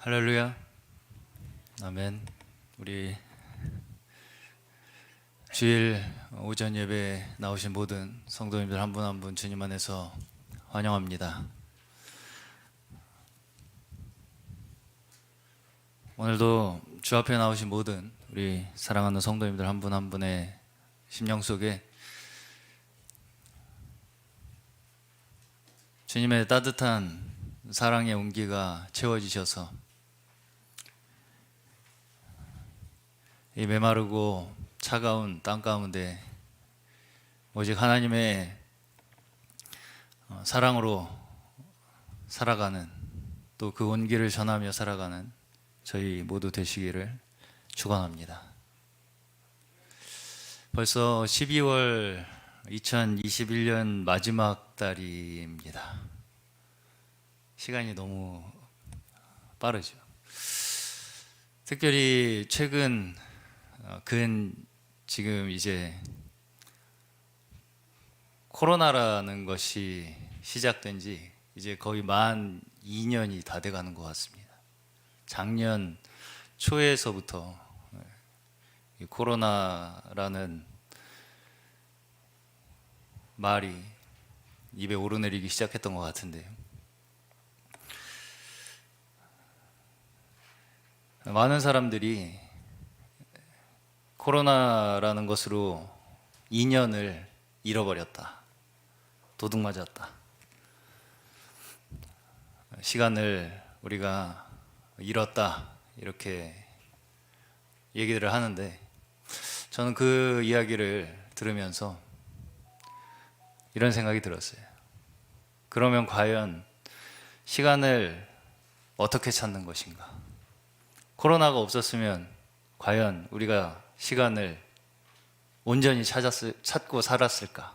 할렐루야. 아멘. 우리 주일 오전 예배에 나오신 모든 성도님들 한 분 한 분 주님 안에서 환영합니다. 오늘도 주 앞에 나오신 모든 우리 사랑하는 성도님들 한 분 한 분의 심령 속에 주님의 따뜻한 사랑의 온기가 채워지셔서 이 메마르고 차가운 땅 가운데 오직 하나님의 사랑으로 살아가는, 또 그 온기를 전하며 살아가는 저희 모두 되시기를 축원합니다. 벌써 12월 2021년 마지막 달입니다. 시간이 너무 빠르죠. 특별히 최근 지금 이제 코로나라는 것이 시작된 지 이제 거의 만 2년이 다 돼가는 것 같습니다. 작년 초에서부터 이 코로나라는 말이 입에 오르내리기 시작했던 것 같은데요. 많은 사람들이 코로나라는 것으로 2년을 잃어버렸다, 도둑맞았다, 시간을 우리가 잃었다, 이렇게 얘기를 하는데, 저는 그 이야기를 들으면서 이런 생각이 들었어요. 그러면 과연 시간을 어떻게 찾는 것인가? 코로나가 없었으면 과연 우리가 시간을 온전히 찾고 살았을까?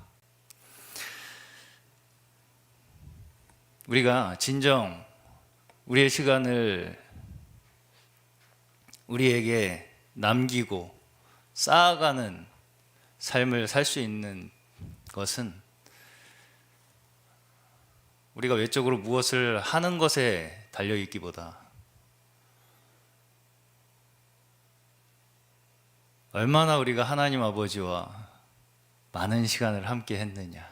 우리가 진정 우리의 시간을 우리에게 남기고 쌓아가는 삶을 살 수 있는 것은 우리가 외적으로 무엇을 하는 것에 달려있기보다 얼마나 우리가 하나님 아버지와 많은 시간을 함께 했느냐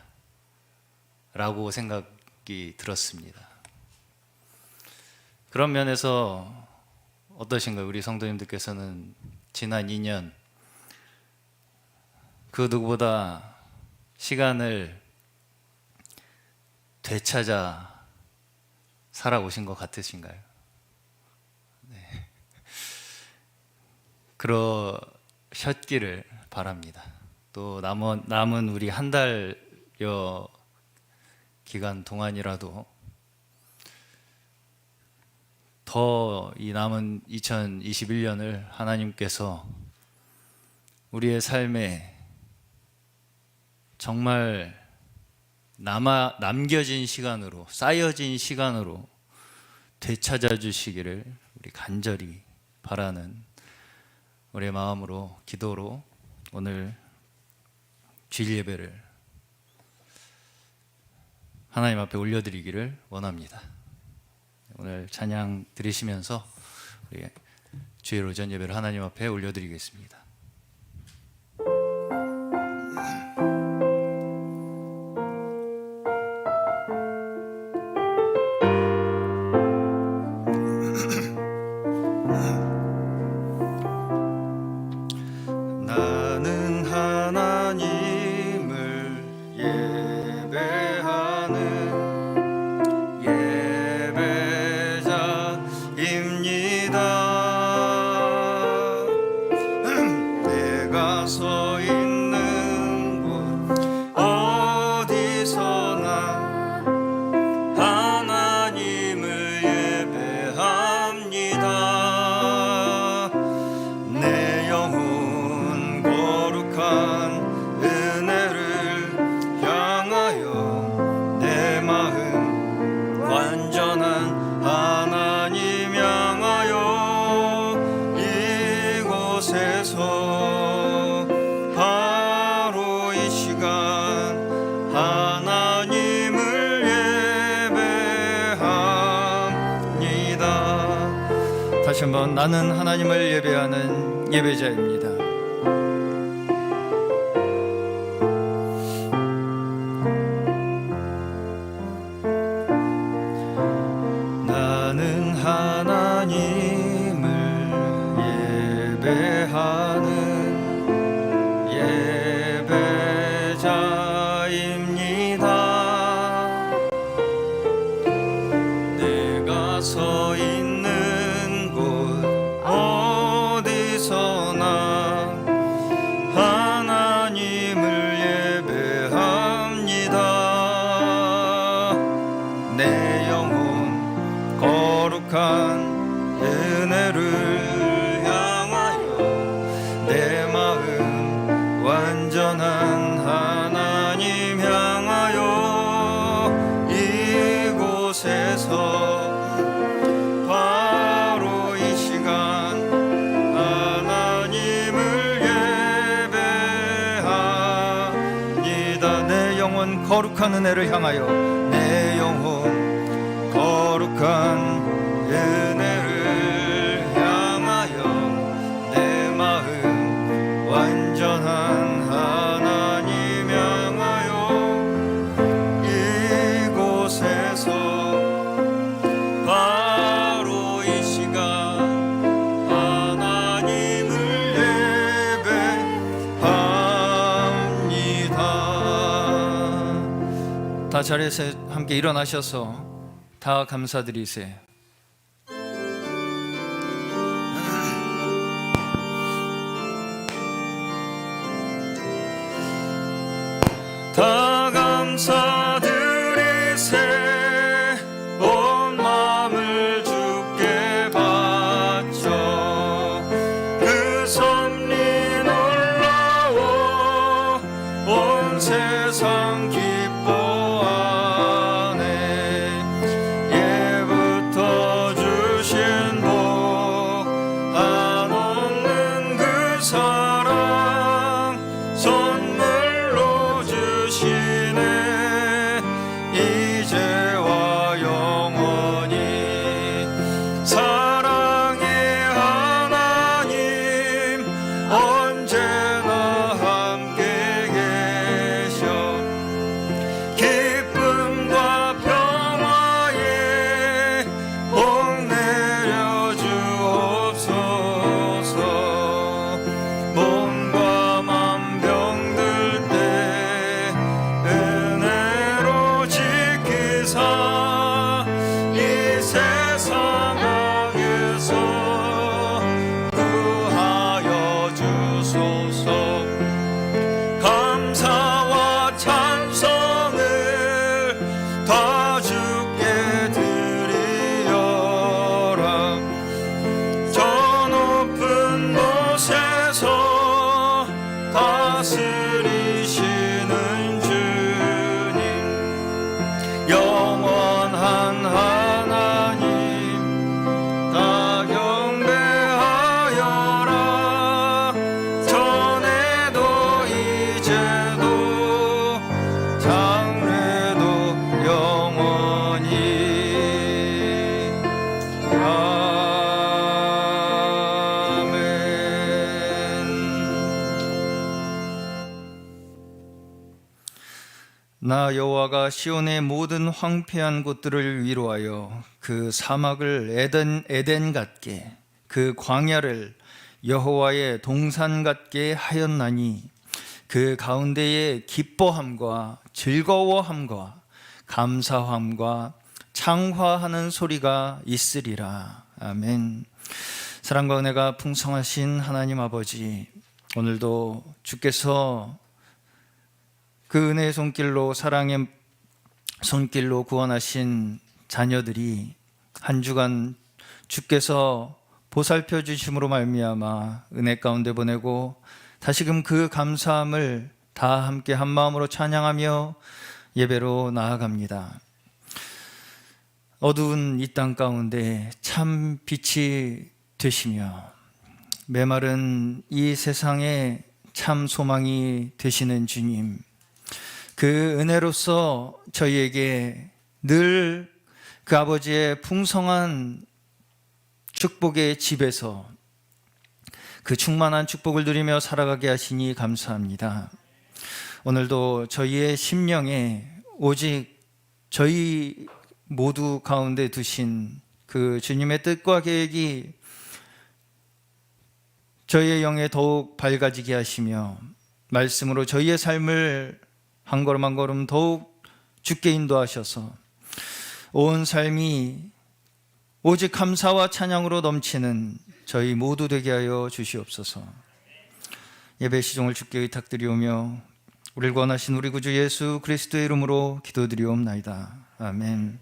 라고 생각이 들었습니다. 그런 면에서 어떠신가요? 우리 성도님들께서는 지난 2년 그 누구보다 시간을 되찾아 살아오신 것 같으신가요? 네. 그러셨기를 바랍니다. 또 남은 우리 한 달여 기간 동안이라도 더 이 남은 2021년을 하나님께서 우리의 삶에 정말 남겨진 시간으로, 쌓여진 시간으로 되찾아 주시기를 우리 간절히 바라는 우리의 마음으로, 기도로 오늘 주일 예배를 하나님 앞에 올려드리기를 원합니다. 오늘 찬양 드리시면서 우리 주일 오전 예배를 하나님 앞에 올려드리겠습니다. 나는 하나님을 예배하는 예배자입니다. 내가 서 있는 곳 어디서나 하나님을 예배합니다. 내 영혼 거룩한 은혜를 향하여 내 마음 완전한 하나님 향하여 이곳에서 바로 이 시간 하나님을 예배합니다. 다시 한번 나는 하나님을 예배하는 예배자입니다. 나는 하나님을 예배하는 예배자입니다. 내가 서 있는 곳 어디서나 하나님을 예배합니다. 내 영혼 거룩한 은혜를 향하여 내 마음 완전한 하나님 향하여 이곳에서 바로 이 시간 하나님을 예배합니다. 내 영혼 거룩한 은혜를 향하여 내 영혼 거룩한 은혜를 향하여 내 마음 완전한 하나님 향하여 이곳에서 바로 이 시간 하나님을 예배합니다. 다 자리에서 함께 일어나셔서 다 감사드리세요. 다 감사드리세 온 마음을 주께 바쳐 그 섭리 놀라워 온 세상 기뻐하네. 예부터 주신 복 한없는 그 사랑 선물로 주시네. 이제와 영원히 사랑의 하나님 언제나 함께 계셔 기쁨과 평화에 복 내려 주옵소서. 몸과 맘 병들 때 은혜로 지키사 이 세상 악에서 구하여 주소서. 감사와 찬송을 다 주께 드리어라. 저 높은 곳에서 다스리시는 주님 영원한 하나님 다 경배하여라. 전에도 이제도 장래도 영원히 아멘. 나 여호와가 시온의 모든 황폐한 곳들을 위로하여 그 사막을 에덴 같게 그 광야를 여호와의 동산 같게 하였나니 그 가운데에 기뻐함과 즐거워함과 감사함과 창화하는 소리가 있으리라. 아멘. 사랑과 은혜가 풍성하신 하나님 아버지, 오늘도 주께서 그 은혜의 손길로 사랑의 손길로 구원하신 자녀들이 한 주간 주께서 보살펴 주심으로 말미암아 은혜 가운데 보내고 다시금 그 감사함을 다 함께 한 마음으로 찬양하며 예배로 나아갑니다. 어두운 이 땅 가운데 참 빛이 되시며 메마른 이 세상에 참 소망이 되시는 주님, 그 은혜로서 저희에게 늘 그 아버지의 풍성한 축복의 집에서 그 충만한 축복을 누리며 살아가게 하시니 감사합니다. 오늘도 저희의 심령에 오직 저희 모두 가운데 두신 그 주님의 뜻과 계획이 저희의 영에 더욱 밝아지게 하시며 말씀으로 저희의 삶을 한 걸음 한 걸음 더욱 주께 인도하셔서 온 삶이 오직 감사와 찬양으로 넘치는 저희 모두 되게 하여 주시옵소서. 예배 시종을 주께 의탁드리오며 우리를 구원하신 우리 구주 예수 그리스도의 이름으로 기도드리옵나이다. 아멘.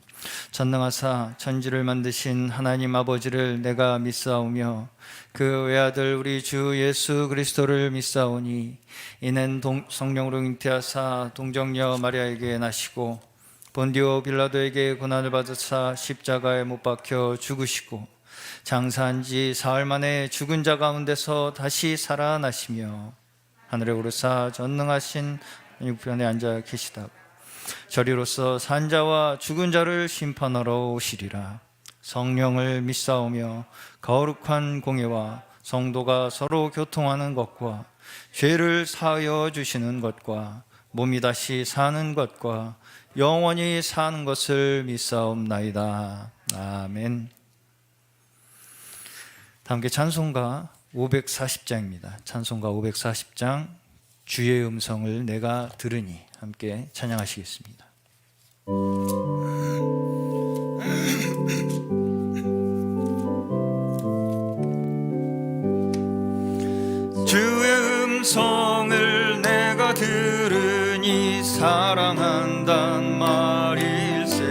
전능하사 천지를 만드신 하나님 아버지를 내가 믿사오며 그 외아들 우리 주 예수 그리스도를 믿사오니 이는 성령으로 잉태하사 동정녀 마리아에게 나시고 본디오 빌라도에게 고난을 받으사 십자가에 못 박혀 죽으시고 장사한 지 사흘 만에 죽은 자 가운데서 다시 살아나시며 하늘에 오르사 전능하신 우편에 앉아 계시다고 저리로서 산 자와 죽은 자를 심판하러 오시리라. 성령을 믿사오며 거룩한 공예와 성도가 서로 교통하는 것과 죄를 사하여 주시는 것과 몸이 다시 사는 것과 영원히 사는 것을 믿사옵나이다. 아멘. 다 함께 찬송가 540장입니다. 찬송가 540장 주의 음성을 내가 들으니 함께 찬양하시겠습니다. 주의 음성을 내가 들으니 사랑한단 말일세.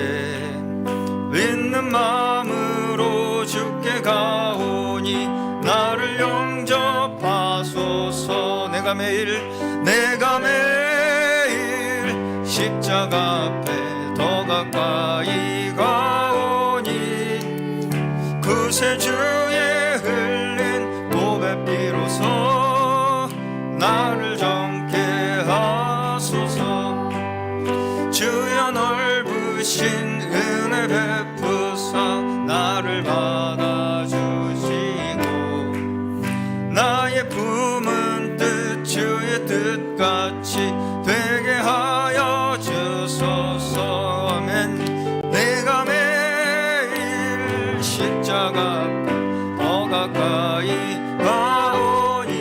믿는 마음으로 주께 가오니 나를 영접하소서. 내가 매일 십자가 앞에 더 가까이 가오니 구세주의 흘린 보배 피로서 나를 정케 하소서. 주여 넓으신 은혜 베푸사 나를 받아주시고 나의 품은 뜻 주의 뜻같이 되게 하여 주소서. 아멘. 내가 매일 십자가 더 가까이 가오니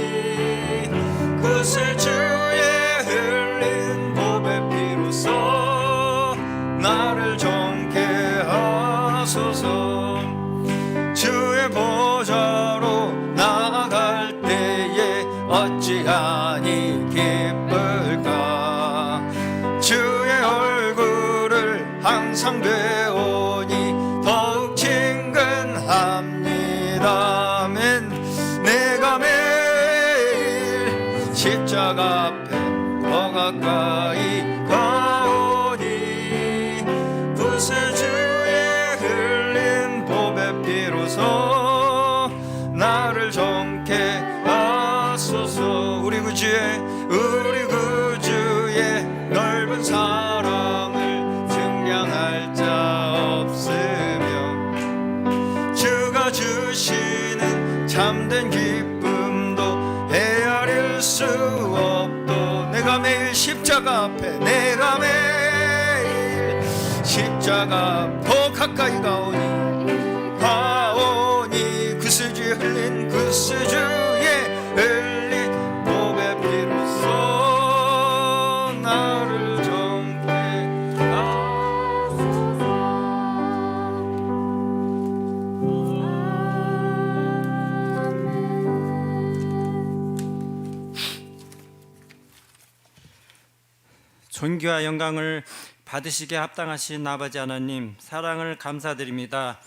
구세주의 흘린 보배 피로서 나를 정케 하소서. 주의 보좌로 나아갈 때에 어찌하니 기쁠까. 주의 얼굴을 항상 배우니 더욱 친근합니다. 아멘. 내가 매일 십자가 앞에 더 가까이 가오니 구세주의 흘린 보배 피로서 나를 정케 하소서. 우리 구주의 넓은 사랑을 증량할 자 없으며 주가 주시는 참된 기쁨도 헤아릴 수 없도 내가 매일 십자가 앞에 십자가 더 가까이 가오니 구세주의 흘린 보배 피로서 나를 정케 하소서. 존귀와 영광을 받으시기에 합당하신 아버지 하나님, 사랑을 감사드립니다.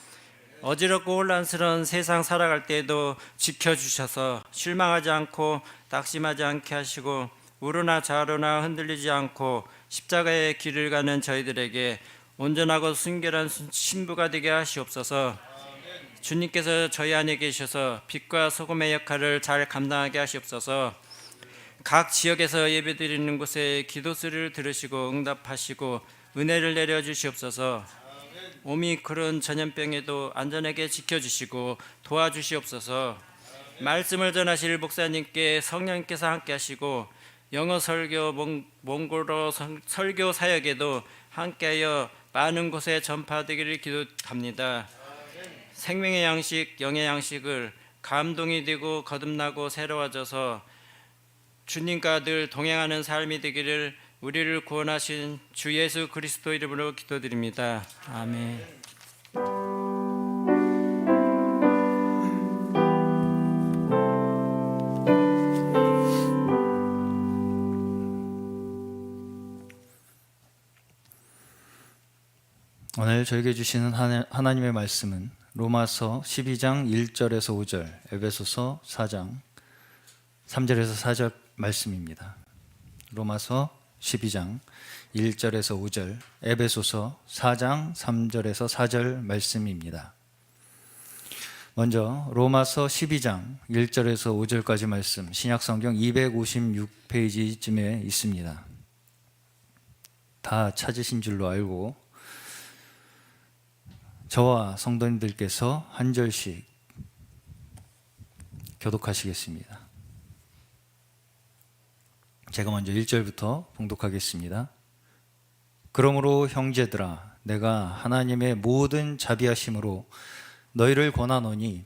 어지럽고 혼란스러운 세상 살아갈 때에도 지켜주셔서 실망하지 않고 낙심하지 않게 하시고 우러나 좌로나 흔들리지 않고 십자가의 길을 가는 저희들에게 온전하고 순결한 신부가 되게 하시옵소서. 주님께서 저희 안에 계셔서 빛과 소금의 역할을 잘 감당하게 하시옵소서. 각 지역에서 예배드리는 곳에 기도 소리를 들으시고 응답하시고 은혜를 내려주시옵소서. 오미크론 전염병에도 안전하게 지켜주시고 도와주시옵소서. 말씀을 전하실 목사님께 성령께서 함께하시고 영어 설교, 몽골어 설교 사역에도 함께하여 많은 곳에 전파되기를 기도합니다. 생명의 양식, 영의 양식을 감동이 되고 거듭나고 새로워져서 주님과 늘 동행하는 삶이 되기를 우리를 구원하신 주 예수 그리스도 이름으로 기도드립니다. 아멘. 오늘 저에게 주시는 하나님의 말씀은 로마서 12장 1절에서 5절, 에베소서 4장 3절에서 4절 말씀입니다. 로마서 12장 1절에서 5절, 에베소서 4장 3절에서 4절 말씀입니다. 먼저 로마서 12장 1절에서 5절까지 말씀, 신약성경 256페이지쯤에 있습니다. 다 찾으신 줄로 알고 저와 성도님들께서 한 절씩 교독하시겠습니다. 제가 먼저 1절부터 봉독하겠습니다. 그러므로 형제들아, 내가 하나님의 모든 자비하심으로 너희를 권하노니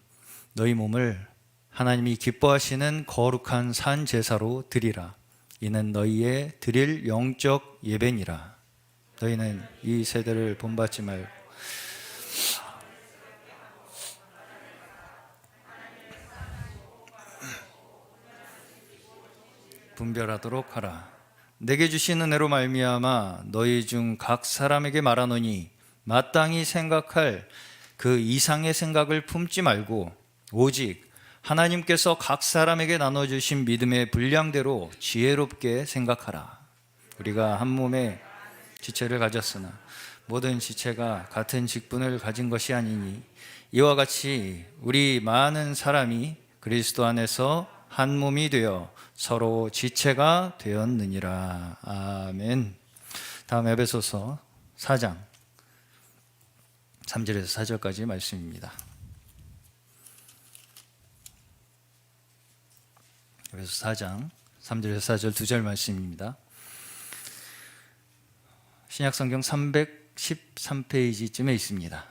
너희 몸을 하나님이 기뻐하시는 거룩한 산 제사로 드리라. 이는 너희의 드릴 영적 예배니라. 너희는 이 세대를 본받지 말고 분별하도록 하라. 내게 주신 은혜로 말미암아 너희 중 각 사람에게 말하노니 마땅히 생각할 그 이상의 생각을 품지 말고 오직 하나님께서 각 사람에게 나눠주신 믿음의 분량대로 지혜롭게 생각하라. 우리가 한 몸에 지체를 가졌으나 모든 지체가 같은 직분을 가진 것이 아니니 이와 같이 우리 많은 사람이 그리스도 안에서 한 몸이 되어 서로 지체가 되었느니라. 아멘. 다음 에베소서 4장 3절에서 4절까지 말씀입니다. 에베소 4장 3절에서 4절 두 절 말씀입니다. 신약성경 313페이지쯤에 있습니다.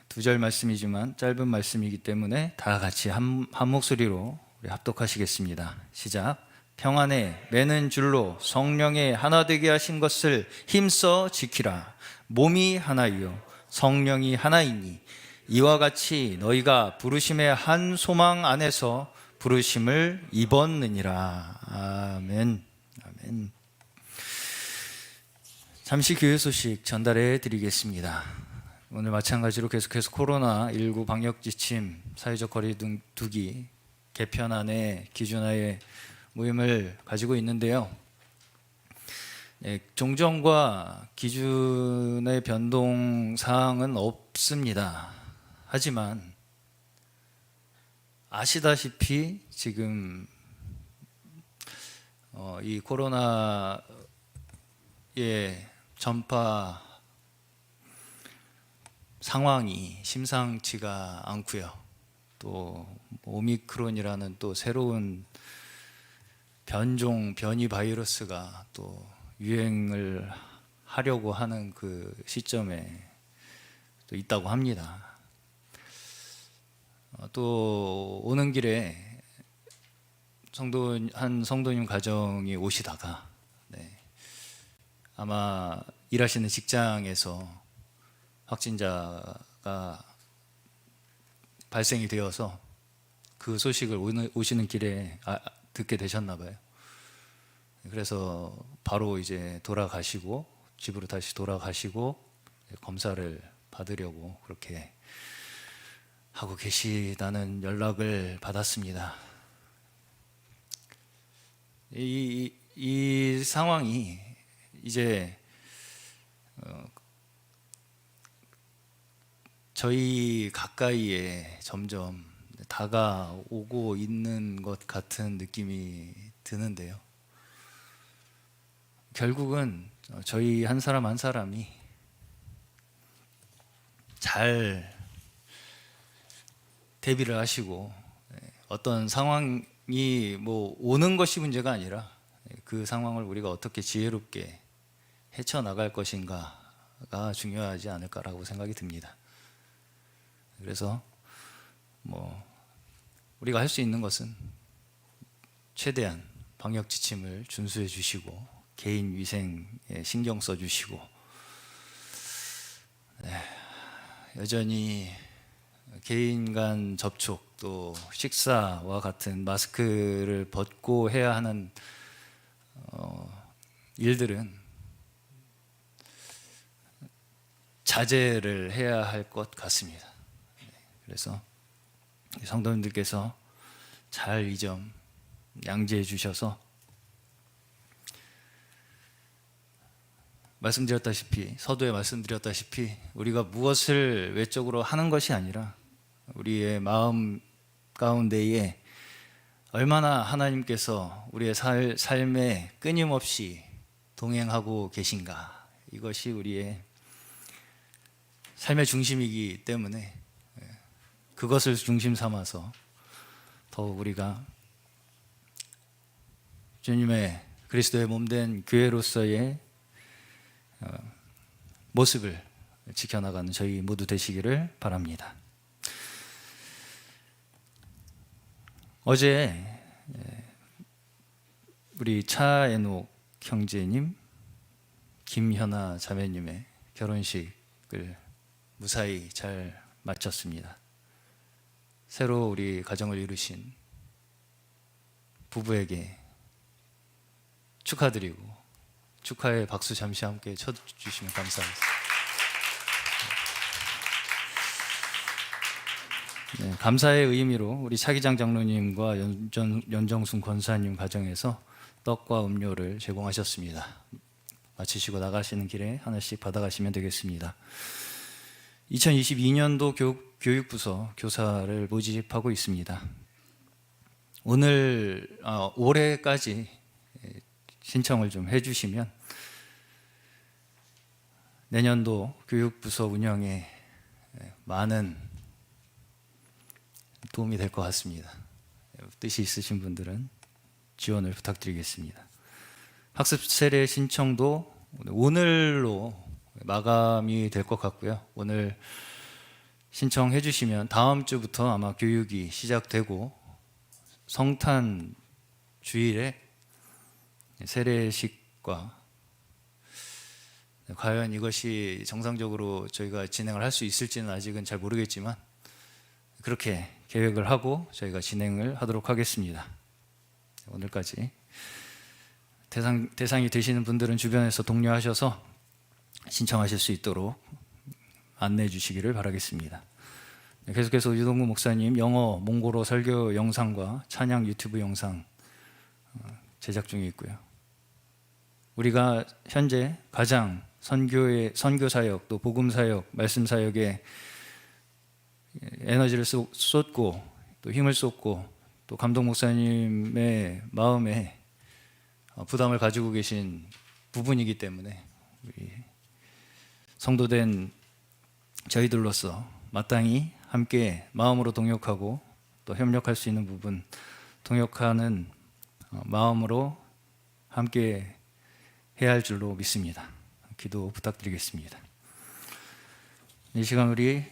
두 절 말씀이지만 짧은 말씀이기 때문에 다 같이 한 목소리로 우리 합독하시겠습니다. 시작. 평안에 매는 줄로 성령의 하나 되게 하신 것을 힘써 지키라. 몸이 하나이요 성령이 하나이니 이와 같이 너희가 부르심의 한 소망 안에서 부르심을 입었느니라. 아멘. 아멘. 잠시 교회 소식 전달해 드리겠습니다. 오늘 마찬가지로 계속해서 코로나19 방역 지침, 사회적 거리 두기 개편안의 기준하에 모임을 가지고 있는데요. 종전과 기준의 변동 사항은 없습니다. 하지만 아시다시피 지금 이 코로나의 전파 상황이 심상치가 않고요. 또 오미크론이라는 또 새로운 변이 바이러스가 또 유행을 하려고 하는 그 시점에 또 있다고 합니다. 또 오는 길에 한 성도님 가정이 오시다가 아마 일하시는 직장에서 확진자가 발생이 되어서 그 소식을 오시는 길에 듣게 되셨나 봐요. 그래서 바로 이제 돌아가시고 집으로 다시 돌아가시고 검사를 받으려고 그렇게 하고 계시다는 연락을 받았습니다. 이 상황이 이제 저희 가까이에 점점 다가오고 있는 것 같은 느낌이 드는데요. 결국은 저희 한 사람 한 사람이 잘 대비를 하시고 어떤 상황이 뭐 오는 것이 문제가 아니라 그 상황을 우리가 어떻게 지혜롭게 헤쳐나갈 것인가가 중요하지 않을까라고 생각이 듭니다. 그래서 뭐 우리가 할 수 있는 것은 최대한 방역 지침을 준수해 주시고 개인 위생에 신경 써 주시고 여전히 개인 간 접촉 또 식사와 같은 마스크를 벗고 해야 하는 일들은 자제를 해야 할 것 같습니다. 그래서 성도님들께서 잘 이 점 양지해 주셔서 말씀드렸다시피 서두에 말씀드렸다시피 우리가 무엇을 외적으로 하는 것이 아니라 우리의 마음 가운데에 얼마나 하나님께서 우리의 삶에 끊임없이 동행하고 계신가, 이것이 우리의 삶의 중심이기 때문에 그것을 중심 삼아서 더욱 우리가 주님의 그리스도의 몸된 교회로서의 모습을 지켜나가는 저희 모두 되시기를 바랍니다. 어제 우리 차애녹 형제님, 김현아 자매님의 결혼식을 무사히 잘 마쳤습니다. 새로 우리 가정을 이루신 부부에게 축하드리고 축하의 박수 잠시 함께 쳐주시면 감사하겠습니다. 네, 감사의 의미로 우리 차기장 장로님과 연정순 권사님 가정에서 떡과 음료를 제공하셨습니다. 마치시고 나가시는 길에 하나씩 받아가시면 되겠습니다. 2022년도 교육부서 교사를 모집하고 있습니다. 올해까지 신청을 좀 해주시면 내년도 교육부서 운영에 많은 도움이 될 것 같습니다. 뜻이 있으신 분들은 지원을 부탁드리겠습니다. 학습 세례 신청도 오늘로 마감이 될 것 같고요. 오늘 신청해 주시면 다음 주부터 아마 교육이 시작되고 성탄 주일에 세례식과 과연 이것이 정상적으로 저희가 진행을 할 수 있을지는 아직은 잘 모르겠지만 그렇게 계획을 하고 저희가 진행을 하도록 하겠습니다. 오늘까지 대상이 되시는 분들은 주변에서 독려하셔서 신청하실 수 있도록 안내해 주시기를 바라겠습니다. 계속해서 유동구 목사님 영어 몽골어 설교 영상과 찬양 유튜브 영상 제작 중에 있고요. 우리가 현재 가장 선교 사역 또 복음 사역 말씀 사역에 에너지를 쏟고 또 힘을 쏟고 또 감독 목사님의 마음에 부담을 가지고 계신 부분이기 때문에 우리 성도된 저희들로서 마땅히 함께 마음으로 동역하고 또 협력할 수 있는 부분 동역하는 마음으로 함께 해야 할 줄로 믿습니다. 기도 부탁드리겠습니다. 이 시간 우리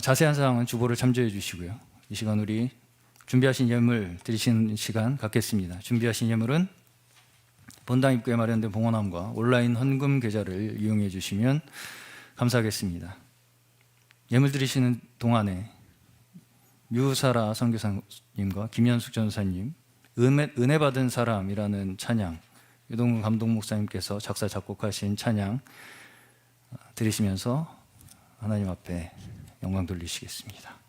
자세한 사항은 주보를 참조해 주시고요. 이 시간 우리 준비하신 예물 드리시는 시간 갖겠습니다. 준비하신 예물은 본당 입구에 마련된 봉헌함과 온라인 헌금 계좌를 이용해 주시면 감사하겠습니다. 예물 드리시는 동안에 유사라 선교사님과 김현숙 전사님 은혜 받은 사람이라는 찬양 유동근 감독 목사님께서 작사 작곡하신 찬양 드리시면서 하나님 앞에 영광 돌리시겠습니다.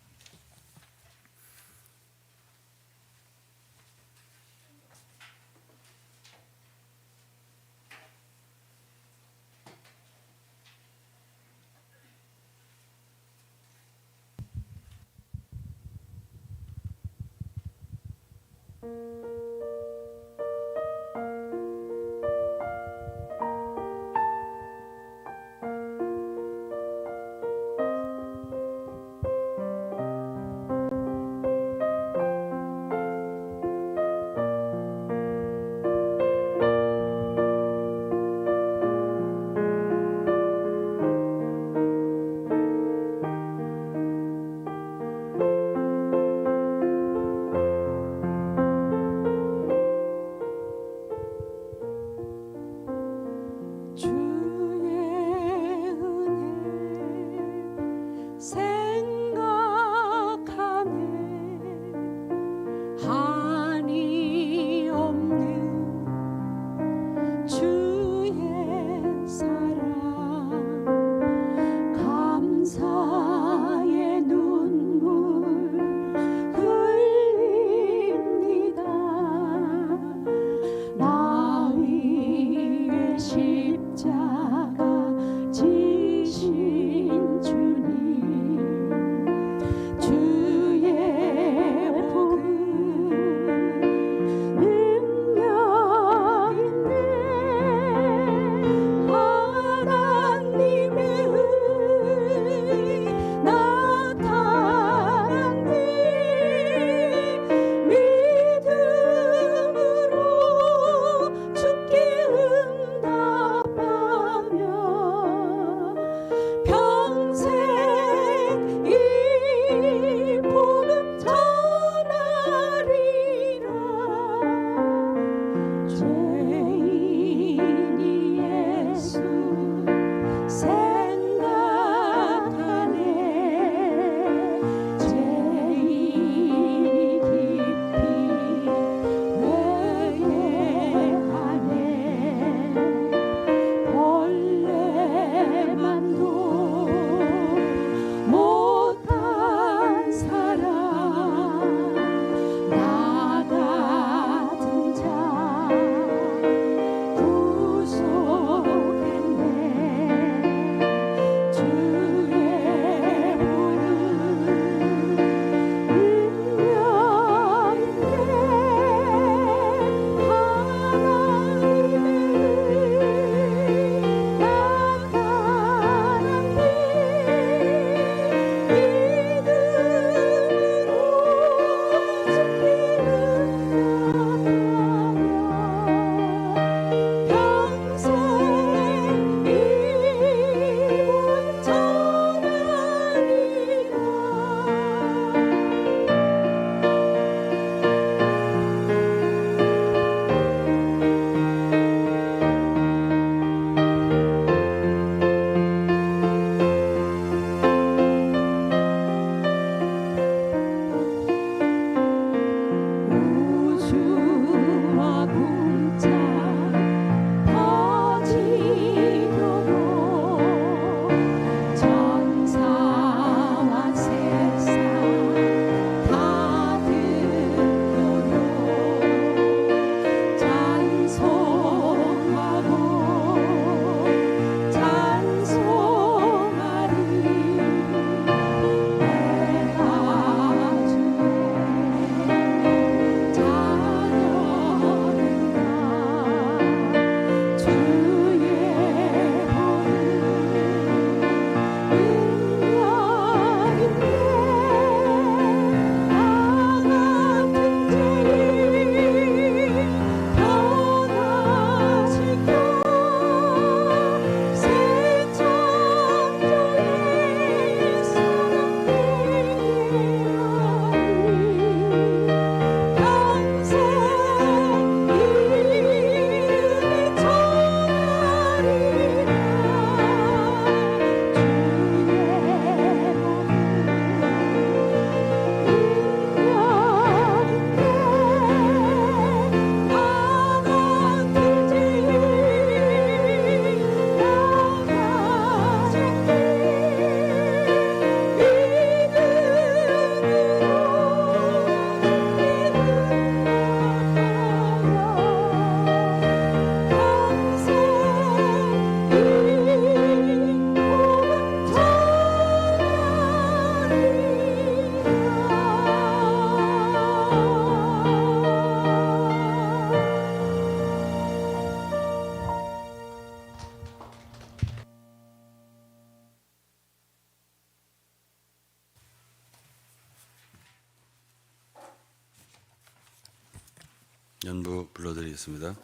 연부 불러드리겠습니다.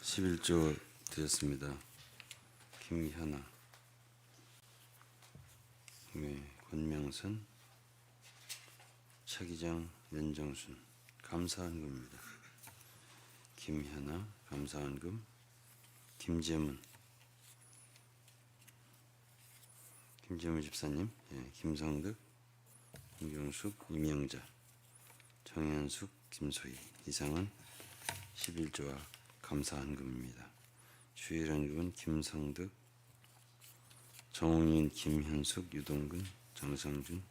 11조 드렸습니다. 김현아, 권명선, 차기장, 면정순. 감사헌금입니다. 김현아, 감사헌금. 김재문 집사님, 김성득, 김경숙, 이명자, 정현숙, 김소희. 이상은 11조와 감사헌금입니다. 주일헌금은 김성득, 정웅인, 김현숙, 유동근, 정성준,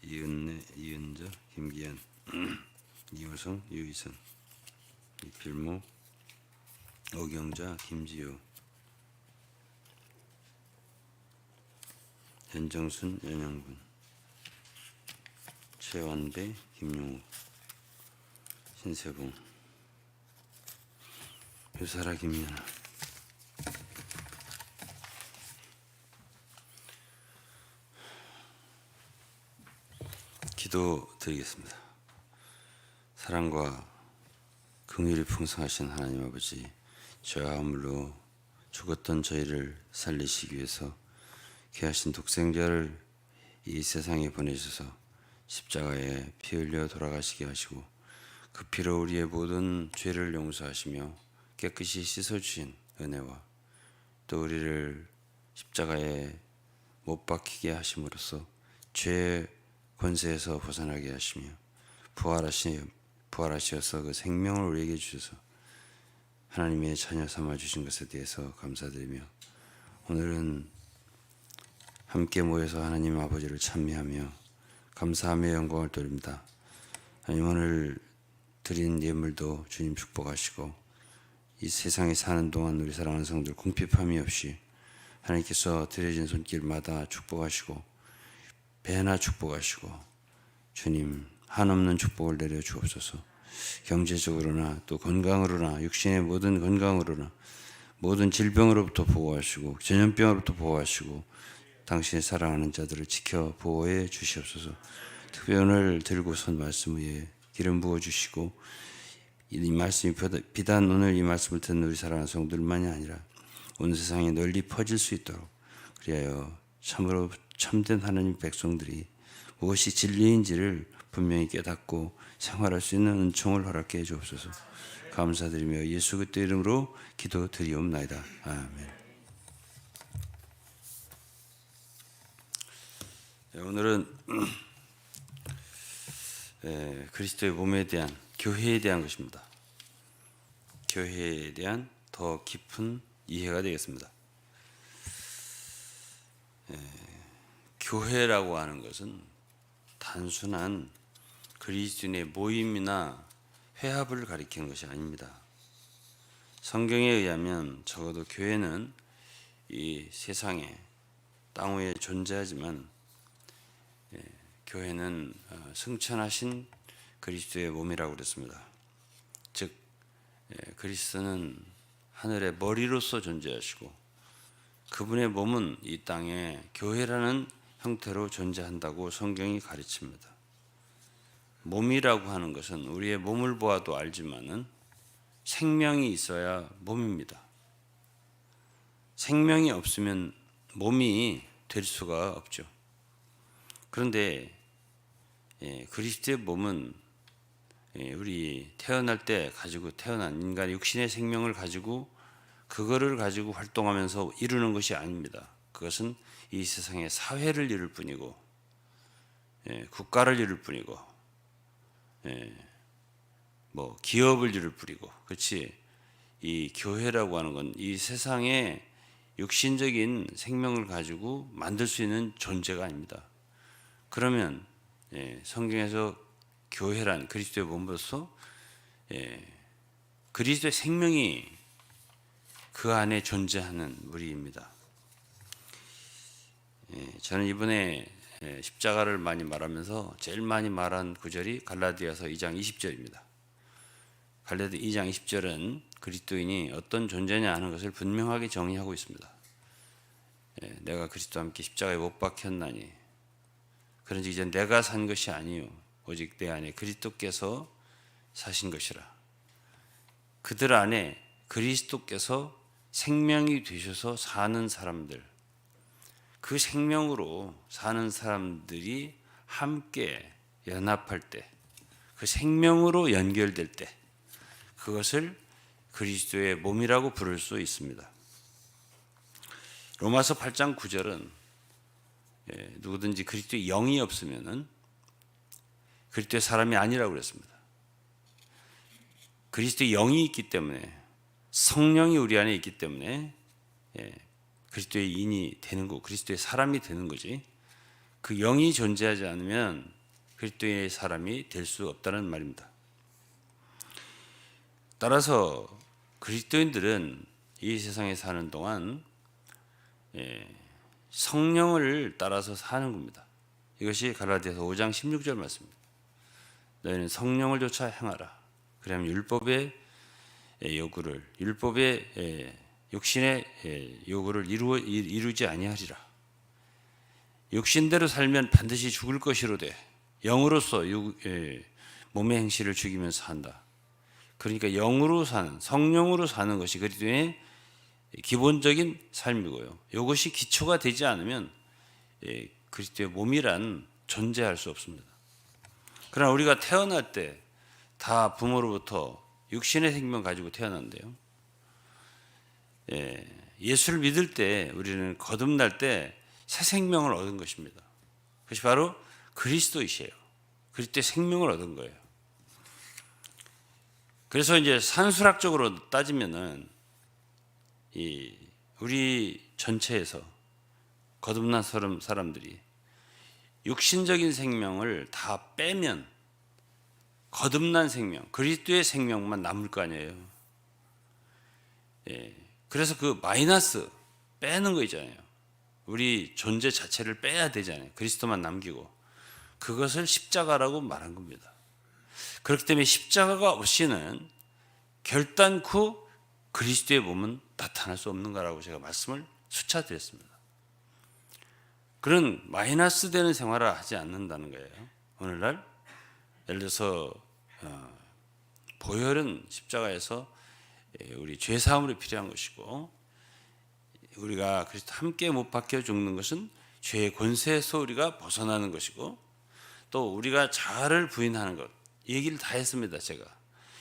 이은내, 이은자, 김기현, 이호성, 유희선, 이필모, 오경자, 김지효, 현정순, 연영군, 최완배, 김용욱, 신세봉, 유사라, 김연아. 기도 드리겠습니다. 사랑과 긍휼이 풍성하신 하나님 아버지, 죄와 허물로 죽었던 저희를 살리시기 위해서 귀하신 독생자를 이 세상에 보내셔서 십자가에 피 흘려 돌아가시게 하시고 그 피로 우리의 모든 죄를 용서하시며 깨끗이 씻어주신 은혜와 또 우리를 십자가에 못 박히게 하심으로써 죄의 권세에서 벗어나게 하시며 부활하셔서 그 생명을 우리에게 주셔서 하나님의 자녀 삼아 주신 것에 대해서 감사드리며 오늘은 함께 모여서 하나님 아버지를 찬미하며 감사하며 영광을 돌립니다. 하나님, 오늘 드린 예물도 주님 축복하시고 이 세상에 사는 동안 우리 사랑하는 성들 궁핍함이 없이 하나님께서 드려진 손길마다 축복하시고 배나 축복하시고 주님 한없는 축복을 내려 주옵소서. 경제적으로나 또 건강으로나 육신의 모든 건강으로나 모든 질병으로부터 보호하시고 전염병으로부터 보호하시고 당신의 사랑하는 자들을 지켜 보호해 주시옵소서. 특별히 오늘 들고선 말씀 위에 기름 부어 주시고 이 말씀이 비단 오늘 이 말씀을 듣는 우리 사랑하는 성도들만이 아니라 온 세상에 널리 퍼질 수 있도록 그리하여 참으로 참된 하나님 백성들이 무엇이 진리인지를 분명히 깨닫고 생활할 수 있는 은총을 허락해 주옵소서. 감사드리며 예수 그리스도 이름으로 기도드리옵나이다. 아멘. 오늘은 그리스도의 몸에 대한, 교회에 대한 것입니다. 교회에 대한 더 깊은 이해가 되겠습니다. 교회라고 하는 것은 단순한 그리스도인의 모임이나 회합을 가리키는 것이 아닙니다. 성경에 의하면 적어도 교회는 이 세상에 땅 위에 존재하지만 교회는 승천하신 그리스도의 몸이라고 그랬습니다. 즉 그리스도는 하늘의 머리로서 존재하시고 그분의 몸은 이 땅에 교회라는 형태로 존재한다고 성경이 가르칩니다. 몸이라고 하는 것은 우리의 몸을 보아도 알지만은 생명이 있어야 몸입니다. 생명이 없으면 몸이 될 수가 없죠. 그런데 그리스도의 몸은 우리 태어날 때 가지고 태어난 인간의 육신의 생명을 가지고 그거를 가지고 활동하면서 이루는 것이 아닙니다. 그것은 이 세상의 사회를 이룰 뿐이고 국가를 이룰 뿐이고 뭐 기업을 이룰 뿐이고 그렇지 이 교회라고 하는 건 이 세상의 육신적인 생명을 가지고 만들 수 있는 존재가 아닙니다. 그러면 성경에서 교회란 그리스도의 몸으로서 그리스도의 생명이 그 안에 존재하는 무리입니다. 저는 이번에 십자가를 많이 말하면서 제일 많이 말한 구절이 갈라디아서 2장 20절입니다. 갈라디아 2장 20절은 그리스도인이 어떤 존재냐 하는 것을 분명하게 정의하고 있습니다. 내가 그리스도와 함께 십자가에 못 박혔나니 그런지 이제 내가 산 것이 아니요 오직 내 안에 그리스도께서 사신 것이라. 그들 안에 그리스도께서 생명이 되셔서 사는 사람들, 그 생명으로 사는 사람들이 함께 연합할 때, 그 생명으로 연결될 때, 그것을 그리스도의 몸이라고 부를 수 있습니다. 로마서 8장 9절은 누구든지 그리스도의 영이 없으면은 그리스도의 사람이 아니라고 그랬습니다. 그리스도의 영이 있기 때문에, 성령이 우리 안에 있기 때문에 그리스도의 인이 되는 거고 그리스도의 사람이 되는 거지, 그 영이 존재하지 않으면 그리스도의 사람이 될 수 없다는 말입니다. 따라서 그리스도인들은 이 세상에 사는 동안 성령을 따라서 사는 겁니다. 이것이 갈라디아서 5장 16절 말씀입니다. 너희는 성령을 쫓아 행하라. 그러면 율법의 요구를, 율법의 육신의 요구를 이루지 아니하리라. 육신대로 살면 반드시 죽을 것이로되 영으로서 몸의 행실을 죽이면서 산다. 그러니까 영으로 사는, 성령으로 사는 것이 그리스도의 기본적인 삶이고요. 이것이 기초가 되지 않으면 그리스도의 몸이란 존재할 수 없습니다. 그러나 우리가 태어날 때 다 부모로부터 육신의 생명 가지고 태어난대요. 예수를 믿을 때 우리는 거듭날 때 새 생명을 얻은 것입니다. 그것이 바로 그리스도이시에요. 그리스도의 생명을 얻은 거예요. 그래서 이제 산술학적으로 따지면은 우리 전체에서 거듭난 사람들이 육신적인 생명을 다 빼면 거듭난 생명, 그리스도의 생명만 남을 거 아니에요. 그래서 그 마이너스 빼는 거 있잖아요. 우리 존재 자체를 빼야 되잖아요. 그리스도만 남기고. 그것을 십자가라고 말한 겁니다. 그렇기 때문에 십자가가 없이는 결단코 그리스도의 몸은 나타날 수 없는 거라고 제가 말씀을 수차 드렸습니다. 그런 마이너스 되는 생활을 하지 않는다는 거예요. 오늘날 예를 들어서 보혈은 십자가에서 우리 죄 사함으로 필요한 것이고, 우리가 그리스도 함께 못 박혀 죽는 것은 죄의 권세에서 우리가 벗어나는 것이고, 또 우리가 자아를 부인하는 것, 이 얘기를 다 했습니다. 제가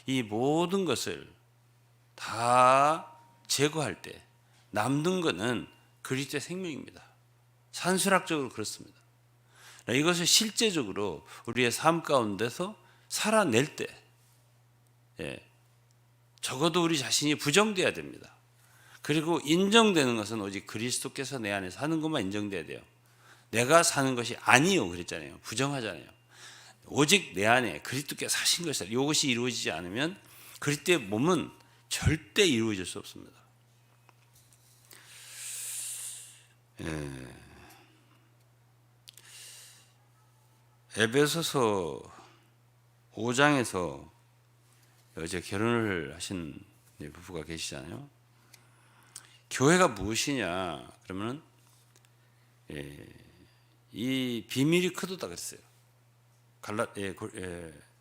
이 모든 것을 다 제거할 때 남는 것은 그리스도의 생명입니다. 산술학적으로 그렇습니다. 이것을 실제적으로 우리의 삶 가운데서 살아낼 때 적어도 우리 자신이 부정돼야 됩니다. 그리고 인정되는 것은 오직 그리스도께서 내 안에 사는 것만 인정돼야 돼요. 내가 사는 것이 아니요 그랬잖아요. 부정하잖아요. 오직 내 안에 그리스도께서 사신 것이다. 이것이 이루어지지 않으면 그리스도의 몸은 절대 이루어질 수 없습니다. 에베소서 5장에서 어제 결혼을 하신 부부가 계시잖아요. 교회가 무엇이냐 그러면 이 비밀이 크도다 그랬어요.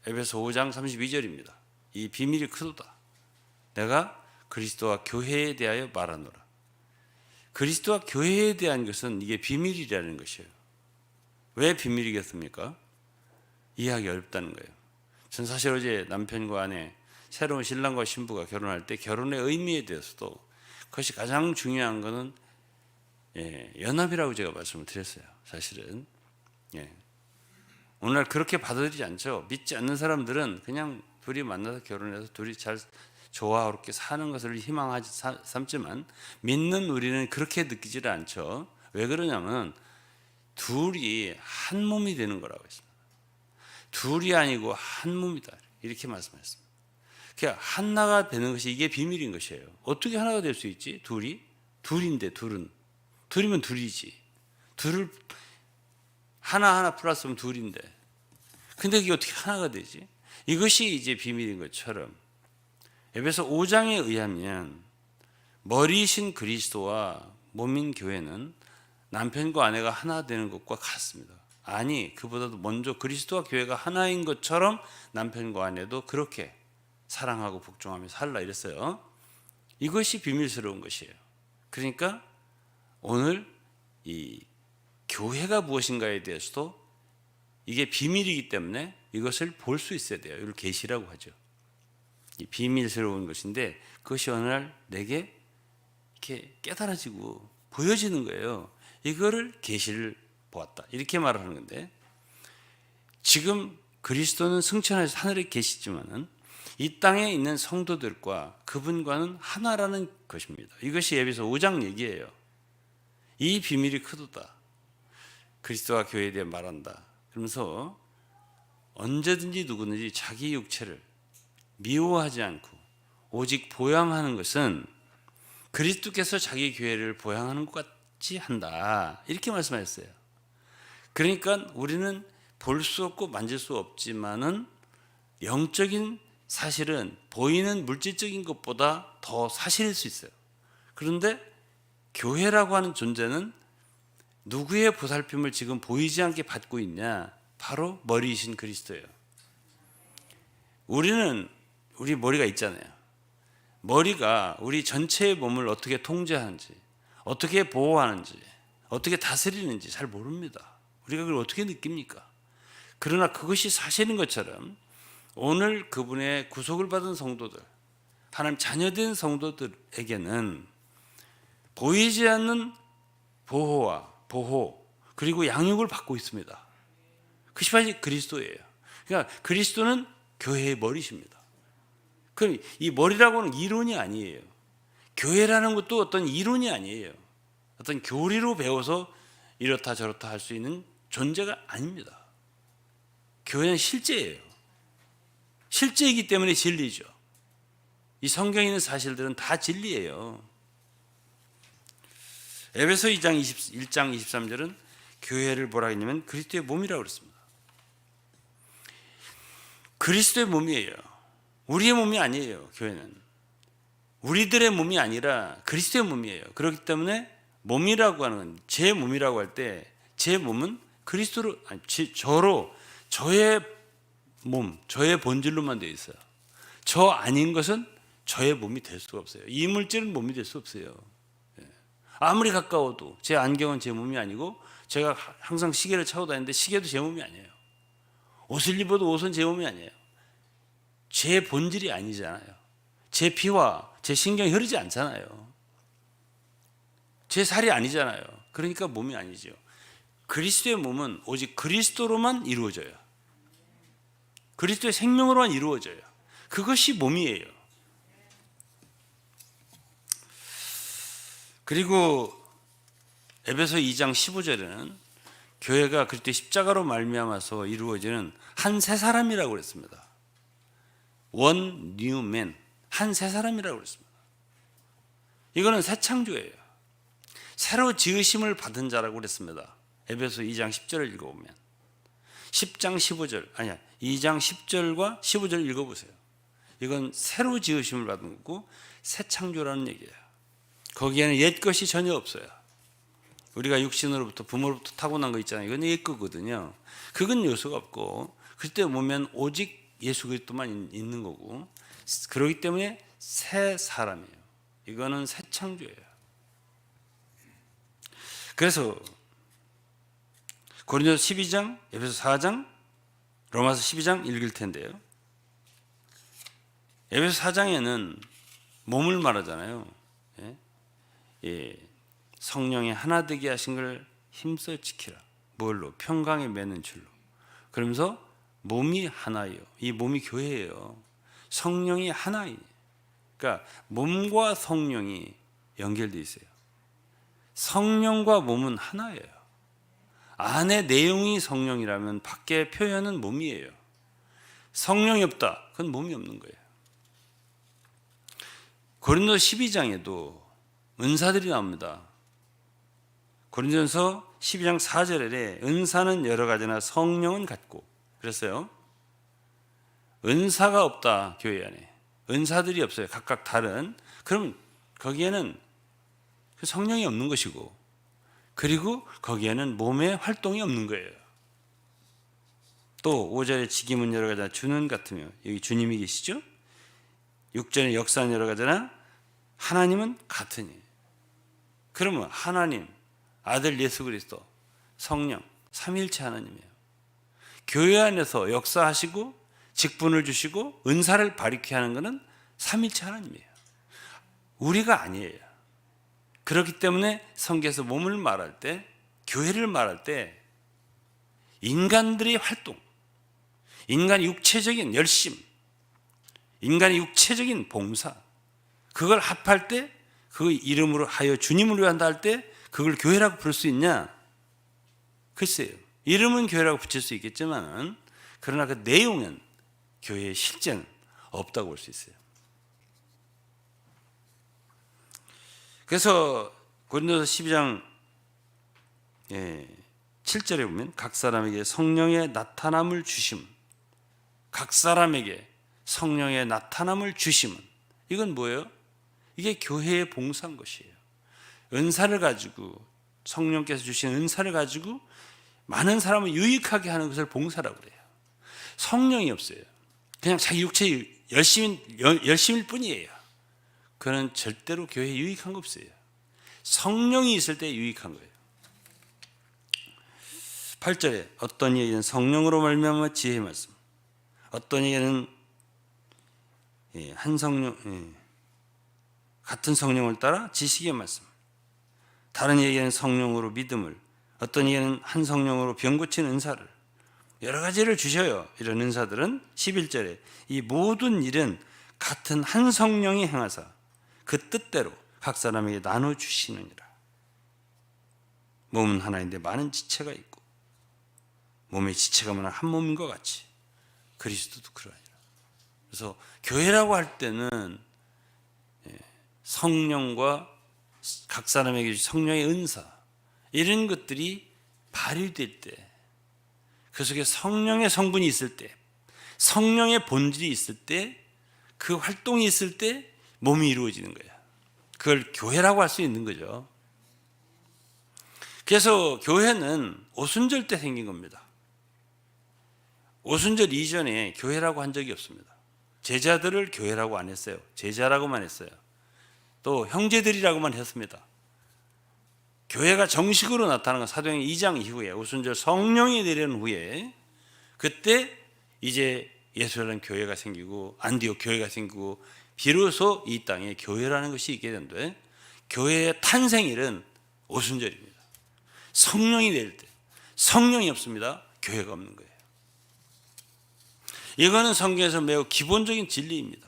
에베소 5장 32절입니다. 이 비밀이 크도다. 내가 그리스도와 교회에 대하여 말하노라. 그리스도와 교회에 대한 것은 이게 비밀이라는 것이에요. 왜 비밀이겠습니까? 이해하기 어렵다는 거예요. 전 사실 어제 남편과 아내, 새로운 신랑과 신부가 결혼할 때 결혼의 의미에 대해서도 그것이 가장 중요한 것은 연합이라고 제가 말씀을 드렸어요. 사실은 오늘날 그렇게 받아들이지 않죠. 믿지 않는 사람들은 그냥 둘이 만나서 결혼해서 둘이 잘 조화롭게 사는 것을 희망하지 삼지만, 믿는 우리는 그렇게 느끼지를 않죠. 왜 그러냐면 둘이 한 몸이 되는 거라고 했습니다. 둘이 아니고 한 몸이다 이렇게 말씀하셨습니다. 그러니까 하나가 되는 것이 이게 비밀인 것이에요. 어떻게 하나가 될 수 있지? 둘인데 둘이면 둘이지. 둘을 하나 플러스면 둘인데, 근데 이게 어떻게 하나가 되지? 이것이 이제 비밀인 것처럼 에베소 5장에 의하면 머리이신 그리스도와 몸인 교회는 남편과 아내가 하나 되는 것과 같습니다. 아니, 그보다도 먼저 그리스도와 교회가 하나인 것처럼 남편과 아내도 그렇게 사랑하고 복종하며 살라 이랬어요. 이것이 비밀스러운 것이에요. 그러니까 오늘 이 교회가 무엇인가에 대해서도 이게 비밀이기 때문에 이것을 볼 수 있어야 돼요. 이걸 계시라고 하죠. 이 비밀스러운 것인데 그것이 어느 날 내게 이렇게 깨달아지고 보여지는 거예요. 이거를 계시를 보았다. 이렇게 말을 하는 건데, 지금 그리스도는 승천해서 하늘에 계시지만은 이 땅에 있는 성도들과 그분과는 하나라는 것입니다. 이것이 에베소 5장 얘기예요. 이 비밀이 크도다. 그리스도와 교회에 대해 말한다. 그러면서 언제든지 누구든지 자기 육체를 미워하지 않고 오직 보양하는 것은 그리스도께서 자기 교회를 보양하는 것 같이 한다. 이렇게 말씀하셨어요. 그러니까 우리는 볼 수 없고 만질 수 없지만은 영적인 사실은 보이는 물질적인 것보다 더 사실일 수 있어요. 그런데 교회라고 하는 존재는 누구의 보살핌을 지금 보이지 않게 받고 있냐? 바로 머리이신 그리스도예요. 우리 머리가 있잖아요. 머리가 우리 전체의 몸을 어떻게 통제하는지, 어떻게 보호하는지, 어떻게 다스리는지 잘 모릅니다. 우리가 그걸 어떻게 느낍니까? 그러나 그것이 사실인 것처럼 오늘 그분의 구속을 받은 성도들, 하나님 자녀된 성도들에게는 보이지 않는 보호 그리고 양육을 받고 있습니다. 그것이 바로 그리스도예요. 그러니까 그리스도는 교회의 머리십니다. 그럼 이 머리라고는 이론이 아니에요. 교회라는 것도 어떤 이론이 아니에요. 어떤 교리로 배워서 이렇다 저렇다 할 수 있는 존재가 아닙니다. 교회는 실제예요. 실제이기 때문에 진리죠. 이 성경에 있는 사실들은 다 진리예요. 에베소 1장 23절은 교회를 뭐라 했냐면 그리스도의 몸이라고 그랬습니다. 그리스도의 몸이에요. 우리의 몸이 아니에요. 교회는 우리들의 몸이 아니라 그리스도의 몸이에요. 그렇기 때문에 몸이라고 하는 건, 제 몸이라고 할 때 제 몸은 그리스도로, 저의 몸, 저의 본질로만 되어 있어요. 저 아닌 것은 저의 몸이 될 수가 없어요. 이 물질은 몸이 될 수 없어요. 아무리 가까워도 제 안경은 제 몸이 아니고, 제가 항상 시계를 차고 다니는데 시계도 제 몸이 아니에요. 옷을 입어도 옷은 제 몸이 아니에요. 제 본질이 아니잖아요. 제 피와 제 신경이 흐르지 않잖아요. 제 살이 아니잖아요. 그러니까 몸이 아니죠. 그리스도의 몸은 오직 그리스도로만 이루어져요. 그리스도의 생명으로만 이루어져요. 그것이 몸이에요. 그리고 에베소 2장 15절에는 교회가 그리스도의 십자가로 말미암아서 이루어지는 한 새 사람이라고 그랬습니다. One new man, 한 새 사람이라고 그랬습니다. 이거는 새 창조예요. 새로 지으심을 받은 자라고 그랬습니다. 에베소 2장 10절을 읽어보면 2장 10절과 15절 읽어보세요. 이건 새로 지으심을 받은 거고 새 창조라는 얘기예요. 거기에는 옛 것이 전혀 없어요. 우리가 육신으로부터 부모로부터 타고난 거 있잖아요. 이건 옛 거거든요. 그건 요소가 없고 그때 보면 오직 예수 그리스도만 있는 거고, 그렇기 때문에 새 사람이에요. 이거는 새 창조예요. 그래서 고린도서 12장, 에베소 4장, 로마서 12장 읽을 텐데요. 에베소 4장에는 몸을 말하잖아요. 성령의 하나 되게 하신 걸 힘써 지키라. 뭘로? 평강에 매는 줄로. 그러면서 몸이 하나예요. 이 몸이 교회예요. 성령이 하나예요. 그러니까 몸과 성령이 연결되어 있어요. 성령과 몸은 하나예요. 안에 내용이 성령이라면 밖에 표현은 몸이에요. 성령이 없다. 그건 몸이 없는 거예요. 고린도서 12장에도 은사들이 나옵니다. 고린도전서 12장 4절에 은사는 여러 가지나 성령은 같고 그랬어요. 은사가 없다. 교회 안에 은사들이 없어요. 각각 다른. 그럼 거기에는 성령이 없는 것이고, 그리고 거기에는 몸의 활동이 없는 거예요. 또 5절에 직임은 여러 가지나 주는 같으며, 여기 주님이 계시죠? 육전의 역사는 여러 가지나 하나님은 같으니. 그러면 하나님, 아들 예수 그리스도, 성령, 삼위일체 하나님이에요. 교회 안에서 역사하시고 직분을 주시고 은사를 발휘케 하는 것은 삼위일체 하나님이에요. 우리가 아니에요. 그렇기 때문에 성경에서 몸을 말할 때, 교회를 말할 때 인간들의 활동, 인간의 육체적인 열심, 인간의 육체적인 봉사, 그걸 합할 때, 그 이름으로 하여 주님을 위한다 할 때 그걸 교회라고 부를 수 있냐? 글쎄요. 이름은 교회라고 붙일 수 있겠지만 그러나 그 내용은 교회의 실제는 없다고 볼 수 있어요. 그래서 고린도서 12장 7절에 보면 각 사람에게 성령의 나타남을 주심, 각 사람에게 성령의 나타남을 주심은, 이건 뭐예요? 이게 교회의 봉사인 것이에요. 은사를 가지고, 성령께서 주신 은사를 가지고 많은 사람을 유익하게 하는 것을 봉사라고 그래요. 성령이 없어요. 그냥 자기 육체의 열심일 뿐이에요. 그는 절대로 교회에 유익한 거 없어요. 성령이 있을 때 유익한 거예요. 8절에 어떤 이에게는 성령으로 말미암아 지혜의 말씀, 어떤 이에게는 한 성령, 같은 성령을 따라 지식의 말씀, 다른 이에게는 성령으로 믿음을, 어떤 이에게는 한 성령으로 병 고치는 은사를, 여러 가지를 주셔요. 이런 은사들은 11절에 이 모든 일은 같은 한 성령이 행하사 그 뜻대로 각 사람에게 나눠주시느니라. 몸은 하나인데 많은 지체가 있고 몸의 지체가 많은 한 몸인 것 같이 그리스도도 그러하니라. 그래서 교회라고 할 때는 성령과 각 사람에게 주신 성령의 은사, 이런 것들이 발휘될 때, 그 속에 성령의 성분이 있을 때, 성령의 본질이 있을 때, 그 활동이 있을 때 몸이 이루어지는 거야. 그걸 교회라고 할 수 있는 거죠. 그래서 교회는 오순절 때 생긴 겁니다. 오순절 이전에 교회라고 한 적이 없습니다. 제자들을 교회라고 안 했어요. 제자라고만 했어요. 또 형제들이라고만 했습니다. 교회가 정식으로 나타난 건 사도행전 2장 이후에, 오순절 성령이 내려온 후에, 그때 이제 예수라는 교회가 생기고 안디옥 교회가 생기고 비로소 이 땅에 교회라는 것이 있게 된데, 교회의 탄생일은 오순절입니다. 성령이 내릴 때. 성령이 없습니다. 교회가 없는 거예요. 이거는 성경에서 매우 기본적인 진리입니다.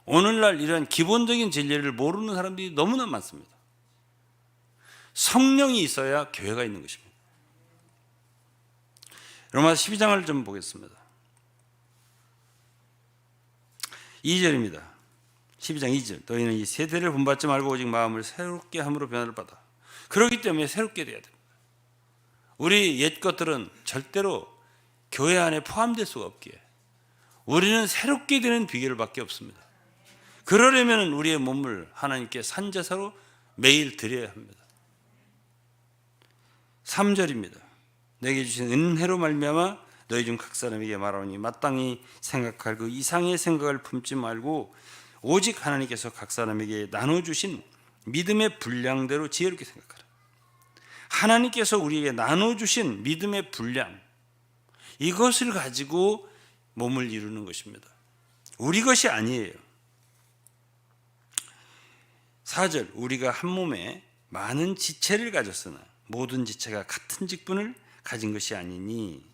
오늘날 이런 기본적인 진리를 모르는 사람들이 너무나 많습니다. 성령이 있어야 교회가 있는 것입니다. 로마서 12장을 좀 보겠습니다. 2절입니다. 12장 2절. 너희는 이 세대를 본받지 말고 오직 마음을 새롭게 함으로 변화를 받아. 그렇기 때문에 새롭게 돼야 됩니다. 우리 옛 것들은 절대로 교회 안에 포함될 수가 없기에 우리는 새롭게 되는 비결 밖에 없습니다. 그러려면 우리의 몸을 하나님께 산제사로 매일 드려야 합니다. 3절입니다. 내게 주신 은혜로 말미암아 너희 중 각 사람에게 말하오니 마땅히 생각할 그 이상의 생각을 품지 말고 오직 하나님께서 각 사람에게 나눠주신 믿음의 분량대로 지혜롭게 생각하라. 하나님께서 우리에게 나눠주신 믿음의 분량, 이것을 가지고 몸을 이루는 것입니다. 우리 것이 아니에요. 4절, 우리가 한 몸에 많은 지체를 가졌으나 모든 지체가 같은 직분을 가진 것이 아니니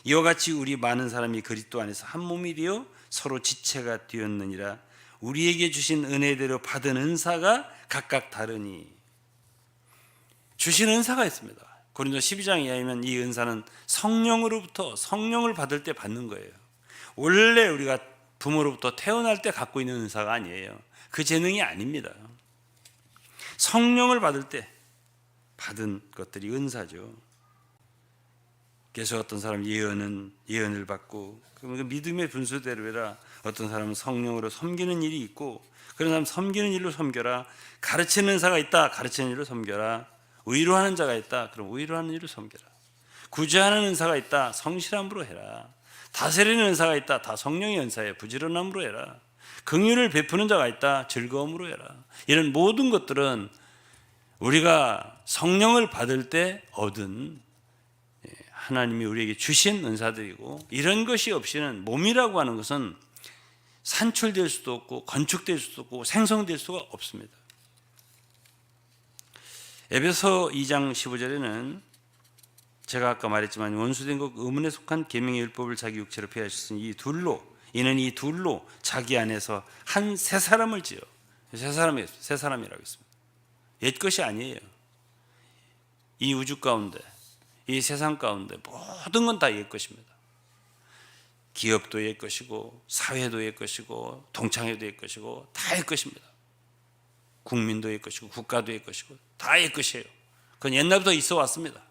이와 같이 우리 많은 사람이 그리스도 안에서 한 몸이 되어 서로 지체가 되었느니라. 우리에게 주신 은혜대로 받은 은사가 각각 다르니. 주신 은사가 있습니다. 고린도 12장에 의하면 이 은사는 성령으로부터, 성령을 받을 때 받는 거예요. 원래 우리가 부모로부터 태어날 때 갖고 있는 은사가 아니에요. 그 재능이 아닙니다. 성령을 받을 때 받은 것들이 은사죠. 그래서 어떤 사람은 예언을 받고, 그러면 믿음의 분수대로 해라. 어떤 사람은 성령으로 섬기는 일이 있고, 그런 사람 섬기는 일로 섬겨라. 가르치는 은사가 있다. 가르치는 일로 섬겨라. 위로하는 자가 있다. 그럼 위로하는 일로 섬겨라. 구제하는 은사가 있다. 성실함으로 해라. 다스리는 은사가 있다. 다 성령의 은사예요. 부지런함으로 해라. 긍휼을 베푸는 자가 있다. 즐거움으로 해라. 이런 모든 것들은 우리가 성령을 받을 때 얻은 하나님이 우리에게 주신 은사들이고, 이런 것이 없이는 몸이라고 하는 것은 산출될 수도 없고 건축될 수도 없고 생성될 수가 없습니다. 에베소 2장 15절에는 제가 아까 말했지만 원수된 것 의문에 속한 계명의 율법을 자기 육체로 폐하셨으니 이는 이 둘로 자기 안에서 한 새 사람을 지어 새 사람이라고 했습니다. 옛 것이 아니에요. 이 우주 가운데, 이 세상 가운데 모든 건 다 옛 것입니다. 기업도 옛 것이고 사회도 옛 것이고 동창회도 옛 것이고 다 옛 것입니다. 국민도 옛 것이고 국가도 옛 것이고 다 옛 것이에요. 그건 옛날부터 있어 왔습니다.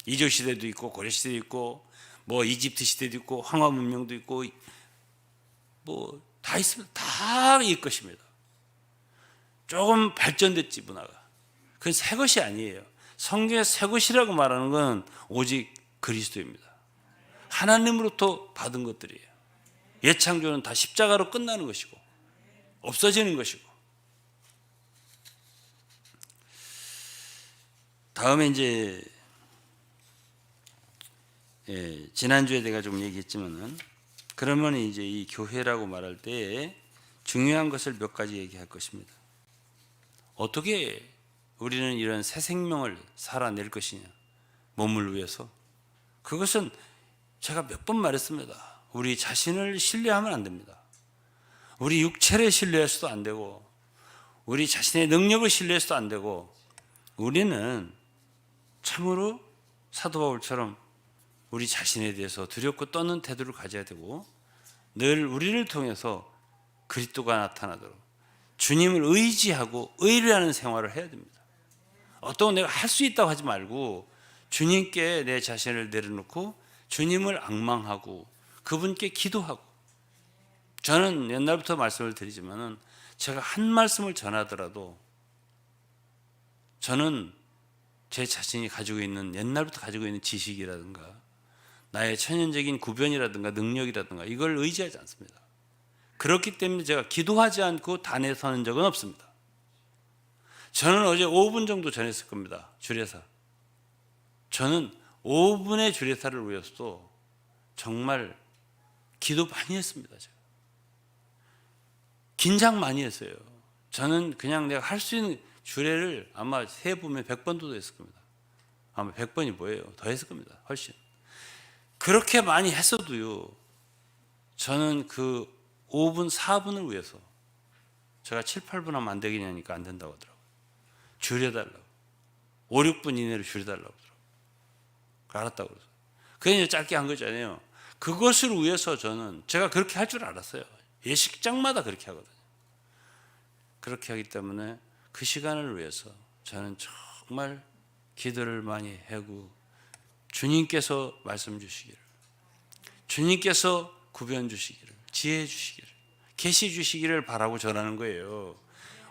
이조 시대도 있고 고려 시대도 있고 뭐 이집트 시대도 있고 황화 문명도 있고 뭐 다 있습니다. 다 옛 것입니다. 조금 발전됐지 문화가. 그건 새 것이 아니에요. 성경의 새 것이라고 말하는 건 오직 그리스도입니다. 하나님으로부터 받은 것들이에요. 옛 창조는 다 십자가로 끝나는 것이고 없어지는 것이고. 다음에 이제 지난주에 내가 좀 얘기했지만은, 그러면 이제 이 교회라고 말할 때 중요한 것을 몇 가지 얘기할 것입니다. 어떻게 우리는 이런 새 생명을 살아낼 것이냐, 몸을 위해서. 그것은 제가 몇 번 말했습니다. 우리 자신을 신뢰하면 안 됩니다. 우리 육체를 신뢰해서도 안 되고 우리 자신의 능력을 신뢰해서도 안 되고, 우리는 참으로 사도 바울처럼 우리 자신에 대해서 두렵고 떠는 태도를 가져야 되고, 늘 우리를 통해서 그리스도가 나타나도록 주님을 의지하고 의뢰하는 생활을 해야 됩니다. 어떤 내가 할 수 있다고 하지 말고 주님께 내 자신을 내려놓고 주님을 앙망하고 그분께 기도하고. 저는 옛날부터 말씀을 드리지만은 제가 한 말씀을 전하더라도 저는 제 자신이 가지고 있는, 옛날부터 가지고 있는 지식이라든가 나의 천연적인 구변이라든가 능력이라든가 이걸 의지하지 않습니다. 그렇기 때문에 제가 기도하지 않고 단에 서는 적은 없습니다. 저는 어제 5분 정도 전했을 겁니다. 주례사. 저는 5분의 주례사를 위해서도 정말 기도 많이 했습니다. 제가. 긴장 많이 했어요. 저는 그냥 내가 할 수 있는 주례를 아마 세보면 100번도 했을 겁니다. 아마 100번이 뭐예요? 더 했을 겁니다. 훨씬. 그렇게 많이 했어도요, 저는 그 5분, 4분을 위해서 제가 7, 8분 하면 안 되겠냐니까 안 된다고 하더라고요. 줄여달라고. 5, 6분 이내로 줄여달라고 하더라고요. 알았다고 그래서. 그냥 이제 짧게 한 거잖아요. 그것을 위해서 저는, 제가 그렇게 할 줄 알았어요. 예식장마다 그렇게 하거든요. 그렇게 하기 때문에 그 시간을 위해서 저는 정말 기도를 많이 하고, 주님께서 말씀 주시기를, 주님께서 구변 주시기를, 지혜 주시기를, 계시 주시기를 바라고 전하는 거예요.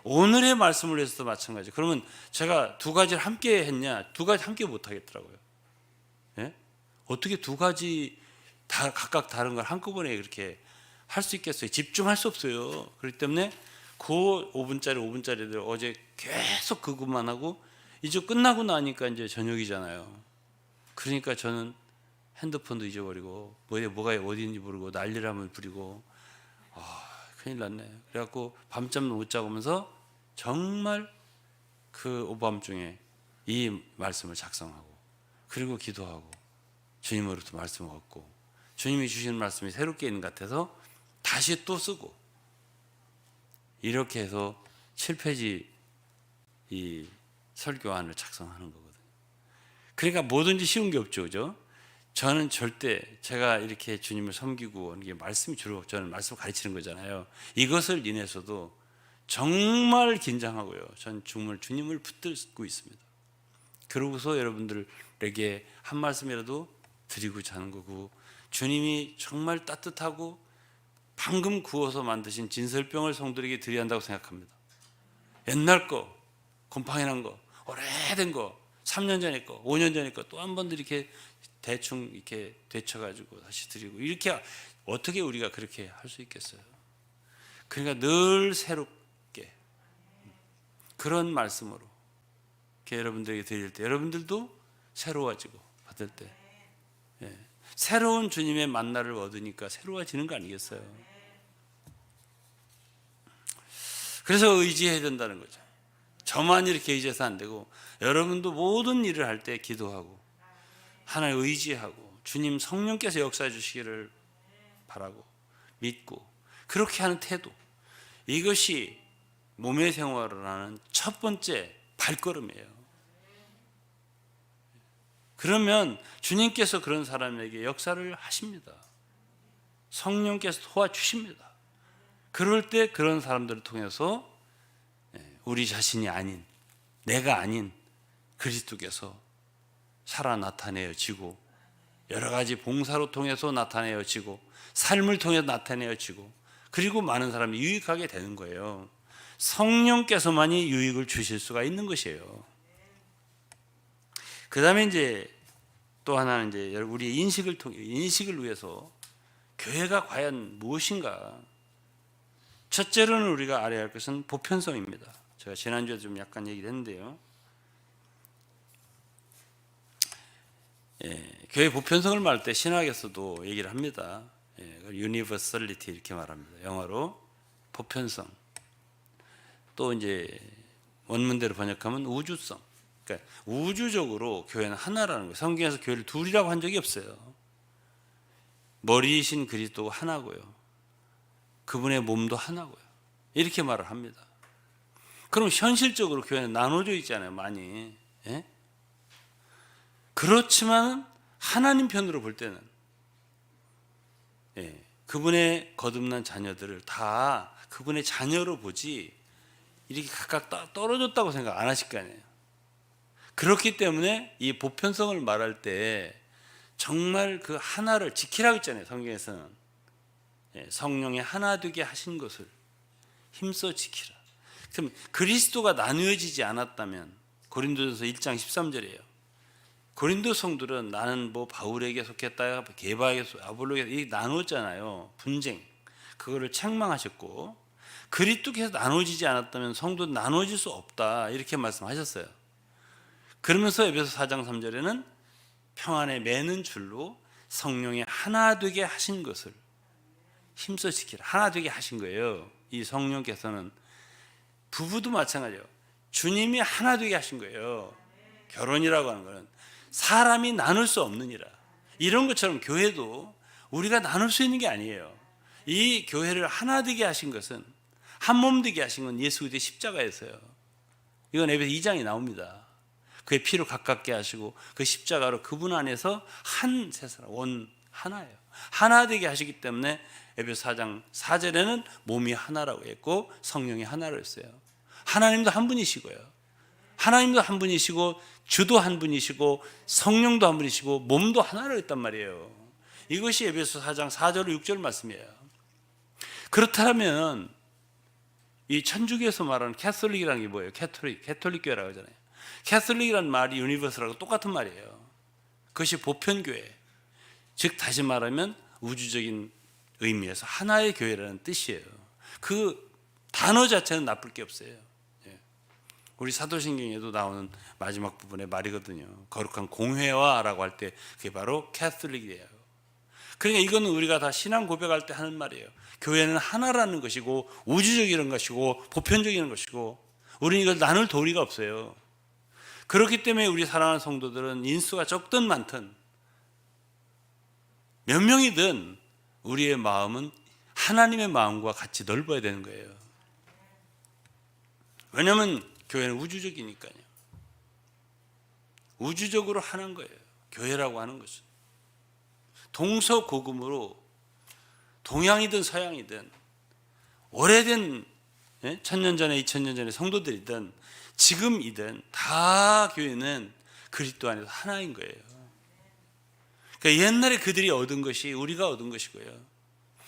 오늘의 말씀을 위해서도 마찬가지. 그러면 제가 두 가지를 함께 했냐? 두 가지 함께 못 하겠더라고요. 예? 어떻게 두 가지 다 각각 다른 걸 한꺼번에 그렇게 할 수 있겠어요? 집중할 수 없어요. 그렇기 때문에 그 5분짜리들 어제 계속 그것만 하고, 이제 끝나고 나니까 이제 저녁이잖아요. 그러니까 저는 핸드폰도 잊어버리고 뭐가 어디인지 모르고 난리를 한번 부리고, 큰일 났네. 그래갖고 밤잠도 못 자고 면서 정말 그 오밤중에 이 말씀을 작성하고, 그리고 기도하고 주님으로부터 말씀을 얻고, 주님이 주시는 말씀이 새롭게 있는 것 같아서 다시 또 쓰고, 이렇게 해서 7페이지 이 설교안을 작성하는 거거든요. 그러니까 뭐든지 쉬운 게 없죠, 그죠? 저는 절대, 제가 이렇게 주님을 섬기고 이게 말씀이 주로 저는 말씀을 가르치는 거잖아요. 이것을 인해서도 정말 긴장하고요. 전 정말 주님을 붙들고 있습니다. 그러고서 여러분들에게 한 말씀이라도 드리고자 하는 거고, 주님이 정말 따뜻하고 방금 구워서 만드신 진설병을 성도에게 드려야 한다고 생각합니다. 옛날 거, 곰팡이 난 거, 오래된 거, 3년 전에 거, 5년 전에 거 또 한 번 이렇게 대충 이렇게 되쳐가지고 다시 드리고 이렇게 어떻게 우리가 그렇게 할 수 있겠어요? 그러니까 늘 새롭게 그런 말씀으로 이렇게 여러분들에게 드릴 때 여러분들도 새로워지고 받을 때 새로운 주님의 만나를 얻으니까 새로워지는 거 아니겠어요? 그래서 의지해야 된다는 거죠. 저만 이렇게 의지해서 안 되고 여러분도 모든 일을 할 때 기도하고 하나님 의지하고 주님 성령께서 역사해 주시기를 바라고 믿고 그렇게 하는 태도, 이것이 몸의 생활을 하는 첫 번째 발걸음이에요. 그러면 주님께서 그런 사람에게 역사를 하십니다. 성령께서 도와주십니다. 그럴 때 그런 사람들을 통해서 우리 자신이 아닌, 내가 아닌 그리스도께서 살아 나타내어지고 여러 가지 봉사로 통해서 나타내어지고 삶을 통해서 나타내어지고 그리고 많은 사람이 유익하게 되는 거예요. 성령께서만이 유익을 주실 수가 있는 것이에요. 그 다음에 이제 또 하나는 이제 우리의 인식을 위해서 교회가 과연 무엇인가. 첫째로는 우리가 알아야 할 것은 보편성입니다. 제가 지난주에 좀 약간 얘기를 했는데요. 교회 보편성을 말할 때 신학에서도 얘기를 합니다. universality 이렇게 말합니다. 영어로 보편성. 또 이제 원문대로 번역하면 우주성. 그러니까 우주적으로 교회는 하나라는 거예요. 성경에서 교회를 둘이라고 한 적이 없어요. 머리이신 그리스도가 하나고요. 그분의 몸도 하나고요. 이렇게 말을 합니다. 그럼 현실적으로 교회는 나눠져 있잖아요. 많이. 예? 그렇지만 하나님 편으로 볼 때는 그분의 거듭난 자녀들을 다 그분의 자녀로 보지 이렇게 각각 떨어졌다고 생각 안 하실 거 아니에요. 그렇기 때문에 이 보편성을 말할 때 정말 그 하나를 지키라고 했잖아요. 성경에서는 성령의 하나 되게 하신 것을 힘써 지키라. 그럼 그리스도가 나누어지지 않았다면 고린도전서 1장 13절이에요. 고린도 성들은 나는 뭐 바울에게 속했다, 게바에게 속했다, 아볼로에게 이 나눴잖아요. 분쟁. 그거를 책망하셨고 그리스도께서 나눠지지 않았다면 성도는 나눠질 수 없다. 이렇게 말씀하셨어요. 그러면서 에베소 4장 3절에는 평안에 매는 줄로 성령의 하나 되게 하신 것을 힘써 지키라. 하나 되게 하신 거예요. 이 성령께서는 부부도 마찬가지예요. 주님이 하나 되게 하신 거예요. 결혼이라고 하는 것은 사람이 나눌 수 없는 이라. 이런 것처럼 교회도 우리가 나눌 수 있는 게 아니에요. 이 교회를 하나 되게 하신 것은 한 몸 되게 하신 건 예수 그리스도의 십자가에서요. 이건 에베소 2장에 나옵니다. 그의 피로 가깝게 하시고 그 십자가로 그분 안에서 한 세사람 원 하나예요. 하나 되게 하시기 때문에 에베소 4장 4절에는 몸이 하나라고 했고 성령이 하나로 했어요. 하나님도 한 분이시고요. 하나님도 한 분이시고 주도 한 분이시고 성령도 한 분이시고 몸도 하나로 했단 말이에요. 이것이 에베소 4장 4절 6절 말씀이에요. 그렇다면 이 천주교에서 말하는 캐톨릭이라는 게 뭐예요? 캐톨릭 교회라고 하잖아요. 캐톨릭이라는 말이 유니버스라고 똑같은 말이에요. 그것이 보편교회. 즉 다시 말하면 우주적인 의미에서 하나의 교회라는 뜻이에요. 그 단어 자체는 나쁠 게 없어요. 우리 사도신경에도 나오는 마지막 부분의 말이거든요. 거룩한 공회화라고 할 때 그게 바로 캐톨릭이에요. 그러니까 이거는 우리가 다 신앙 고백할 때 하는 말이에요. 교회는 하나라는 것이고 우주적인 것이고 보편적인 것이고 우리는 이걸 나눌 도리가 없어요. 그렇기 때문에 우리 사랑하는 성도들은 인수가 적든 많든 몇 명이든 우리의 마음은 하나님의 마음과 같이 넓어야 되는 거예요. 왜냐하면 교회는 우주적이니까요. 우주적으로 하는 거예요. 교회라고 하는 것은. 동서고금으로 동양이든 서양이든 오래된 1000년 전에 2000년 전에 성도들이든 지금이든 다 교회는 그리스도 안에서 하나인 거예요. 그러니까 옛날에 그들이 얻은 것이 우리가 얻은 것이고요.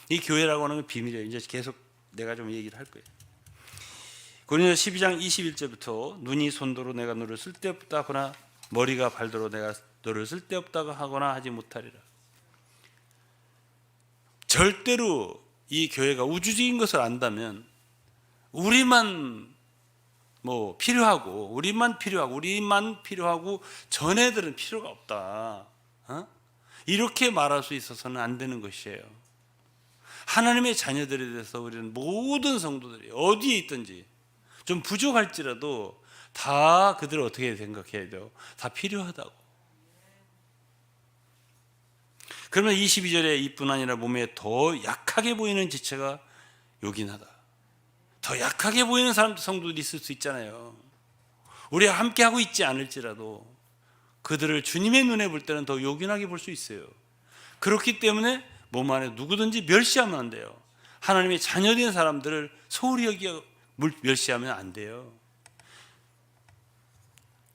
이 교회라고 하는 건 비밀이에요. 이제 계속 내가 좀 얘기를 할 거예요. 고린도서 12장 21절부터 눈이 손도로 내가 너를 쓸데없다 하거나 머리가 발도로 내가 너를 쓸데없다고 하거나 하지 못하리라. 절대로 이 교회가 우주적인 것을 안다면 우리만 필요하고 우리만 필요하고 전애들은 필요가 없다. 이렇게 말할 수 있어서는 안 되는 것이에요. 하나님의 자녀들에 대해서 우리는 모든 성도들이 어디에 있든지 좀 부족할지라도 다 그들을 어떻게 생각해야 돼요? 다 필요하다고. 그러면 22절에 이뿐 아니라 몸에 더 약하게 보이는 지체가 요긴하다. 더 약하게 보이는 성도들이 있을 수 있잖아요. 우리가 함께하고 있지 않을지라도 그들을 주님의 눈에 볼 때는 더 요긴하게 볼 수 있어요. 그렇기 때문에 몸 안에 누구든지 멸시하면 안 돼요. 하나님의 자녀된 사람들을 소홀히 여기고 멸시하면 안 돼요.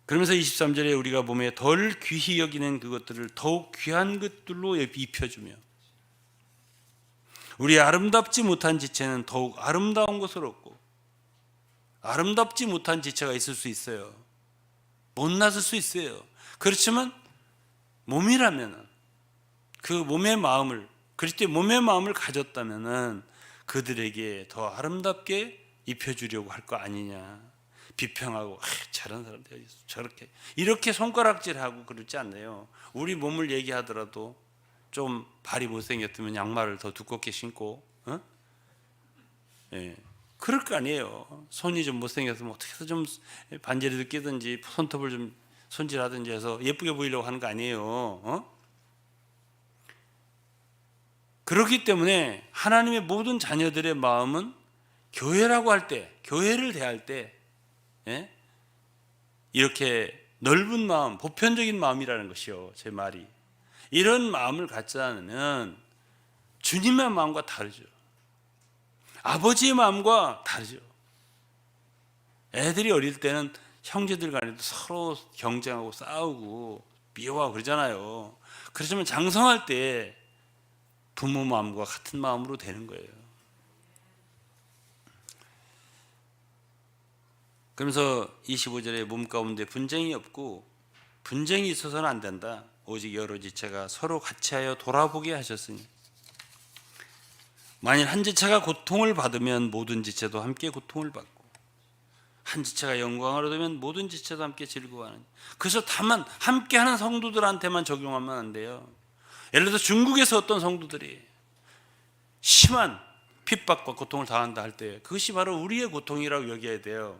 그러면서 23절에 우리가 몸에 덜 귀히 여기는 그것들을 더욱 귀한 것들로 입혀주며 우리 아름답지 못한 지체는 더욱 아름다운 것을 얻고, 아름답지 못한 지체가 있을 수 있어요. 못났을 수 있어요. 그렇지만 몸이라면 그 몸의 마음을, 그리스도의 몸의 마음을 가졌다면 그들에게 더 아름답게 입혀주려고 할 거 아니냐. 비평하고 저런 사람들 저렇게 이렇게 손가락질하고 그러지 않네요. 우리 몸을 얘기하더라도 좀 발이 못생겼으면 양말을 더 두껍게 신고, 예, 그럴 거 아니에요. 손이 좀 못생겼으면 어떻게 해서 좀 반지를 끼든지 손톱을 좀 손질하든지 해서 예쁘게 보이려고 하는 거 아니에요. 그렇기 때문에 하나님의 모든 자녀들의 마음은 교회라고 할 때, 교회를 대할 때, 예? 이렇게 넓은 마음, 보편적인 마음이라는 것이요. 제 말이. 이런 마음을 갖지 않으면 주님의 마음과 다르죠. 아버지의 마음과 다르죠. 애들이 어릴 때는 형제들 간에도 서로 경쟁하고 싸우고 미워하고 그러잖아요. 그렇지만 장성할 때 부모 마음과 같은 마음으로 되는 거예요. 그러면서 25절에 몸 가운데 분쟁이 없고 분쟁이 있어서는 안 된다. 오직 여러 지체가 서로 같이하여 돌아보게 하셨으니 만일 한 지체가 고통을 받으면 모든 지체도 함께 고통을 받고 한 지체가 영광을 얻으면 모든 지체도 함께 즐거워하는. 그래서 다만 함께하는 성도들한테만 적용하면 안 돼요. 예를 들어 중국에서 어떤 성도들이 심한 핍박과 고통을 당한다 할 때 그것이 바로 우리의 고통이라고 여겨야 돼요.